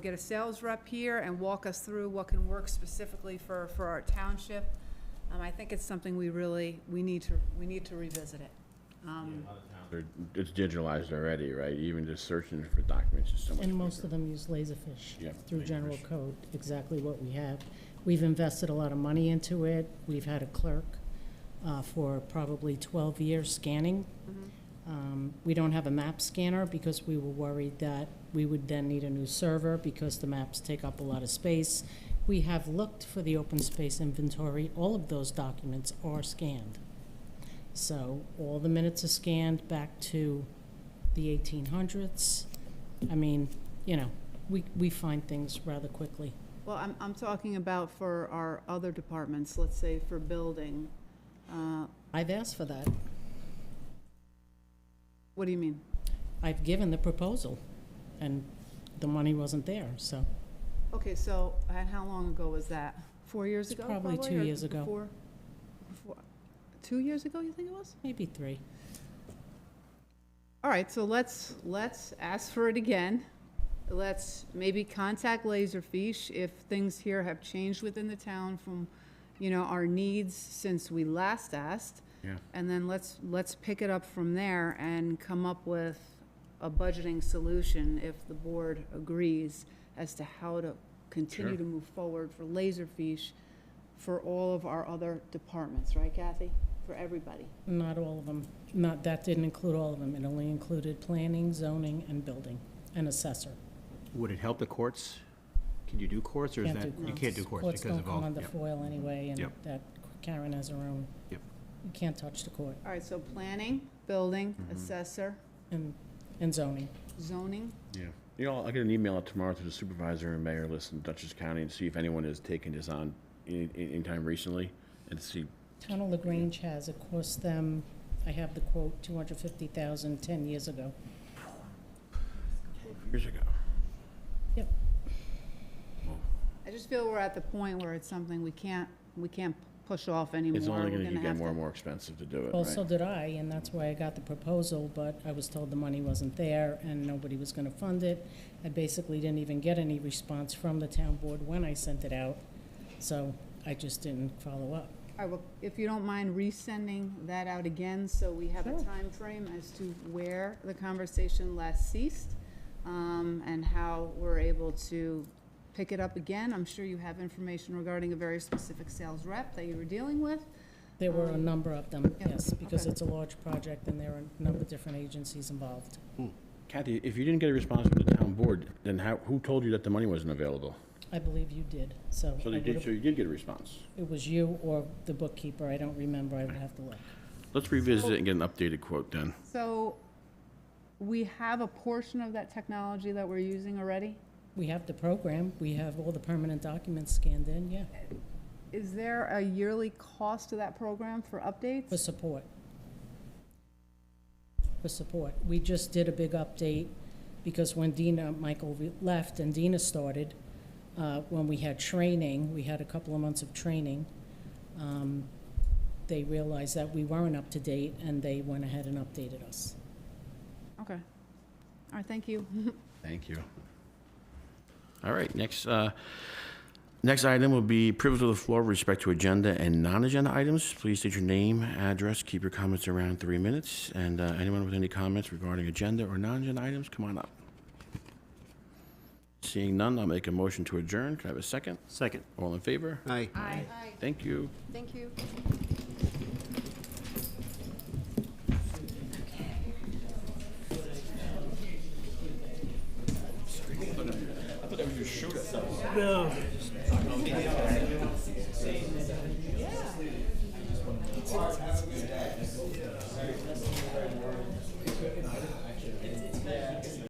get a sales rep here and walk us through what can work specifically for our township. I think it's something we need to revisit it. It's digitalized already, right? Even just searching for documents is so much And most quicker. of them use Laserfish Yeah, through general Laserfish. code, exactly what we have. We've invested a lot of money into it. We've had a clerk for probably 12 years scanning. We don't have a map scanner because we were worried that we would then need a new server because the maps take up a lot of space. We have looked for the open space inventory. All of those documents are scanned. So all the minutes are scanned back to the 1800s. I mean, you know, we find things rather quickly. Well, I'm talking about for our other departments, let's say for building. I've asked for that. What do you mean? I've given the proposal, and the money wasn't there, so. Okay, so, and how long ago was that? 4 years It's ago, probably 2 or years ago. Before, 2 years ago, you think it was? Maybe 3. All right, so let's ask for it again. Let's maybe contact Laserfish if things here have changed within the town from, you know, our needs since we last asked. Yeah. And then let's pick it up from there and come up with a budgeting solution if the board agrees as to how to continue Sure. to move forward for Laserfish for all of our other departments, right, Kathy? For everybody. Not all of them. That didn't include all of them. It only included planning, zoning, and building, and assessor. Would it help the courts? Can you do courts, or is Can't that, do you can't do courts Courts because don't of all? come under Yep. FOIL anyway, and Yep. that Karen has her own. Yep. You can't touch the court. All right, so planning, building, Mm-hmm. assessor, And zoning. zoning. Yeah. You know, I'll get an email out tomorrow to the supervisor and mayor list in Dutchess County and see if anyone has taken this on anytime recently, and see. Town of LaGrange has, it cost them, I have the quote, $250,000 10 years ago. Years ago. Yep. I just feel we're at the point where it's something we can't push off anymore. It's only We're gonna gonna get have more to- and more expensive to do it, Well, so right? did I, and that's why I got the proposal, but I was told the money wasn't there and nobody was gonna fund it. I basically didn't even get any response from the town board when I sent it out, so I just didn't follow up. All right, well, if you don't mind resending that out again, so we have a Sure. time frame as to where the conversation last ceased, and how we're able to pick it up again. I'm sure you have information regarding a very specific sales rep that you were dealing with. There were a number of them, Yep, yes, because okay. it's a large project and there are a number of different agencies involved. Kathy, if you didn't get a response from the town board, then who told you that the money wasn't available? I believe you did, so. So I you did, would've- so you did get a response. It was you or the bookkeeper, I don't remember, I would have to look. Let's revisit it and get an updated quote then. So we have a portion of that technology that we're using already? We have the program, we have all the permanent documents scanned in, yeah, Is there a yearly cost to that program for updates? for support. For support. We just did a big update because when Michael left and Dina started, when we had training, we had a couple of months of training, they realized that we weren't up to date and they went ahead and updated us. Okay. All right, thank you. Thank you. All right, next item will be privilege of the floor with respect to agenda and non-agenda items. Please state your name, address, keep your comments around 3 minutes, and anyone with any comments regarding agenda or non-agenda items, come on up. Seeing none, I'll make a motion to adjourn. Can I have a second? Second. All in favor? Aye. Aye. Thank you. Thank you.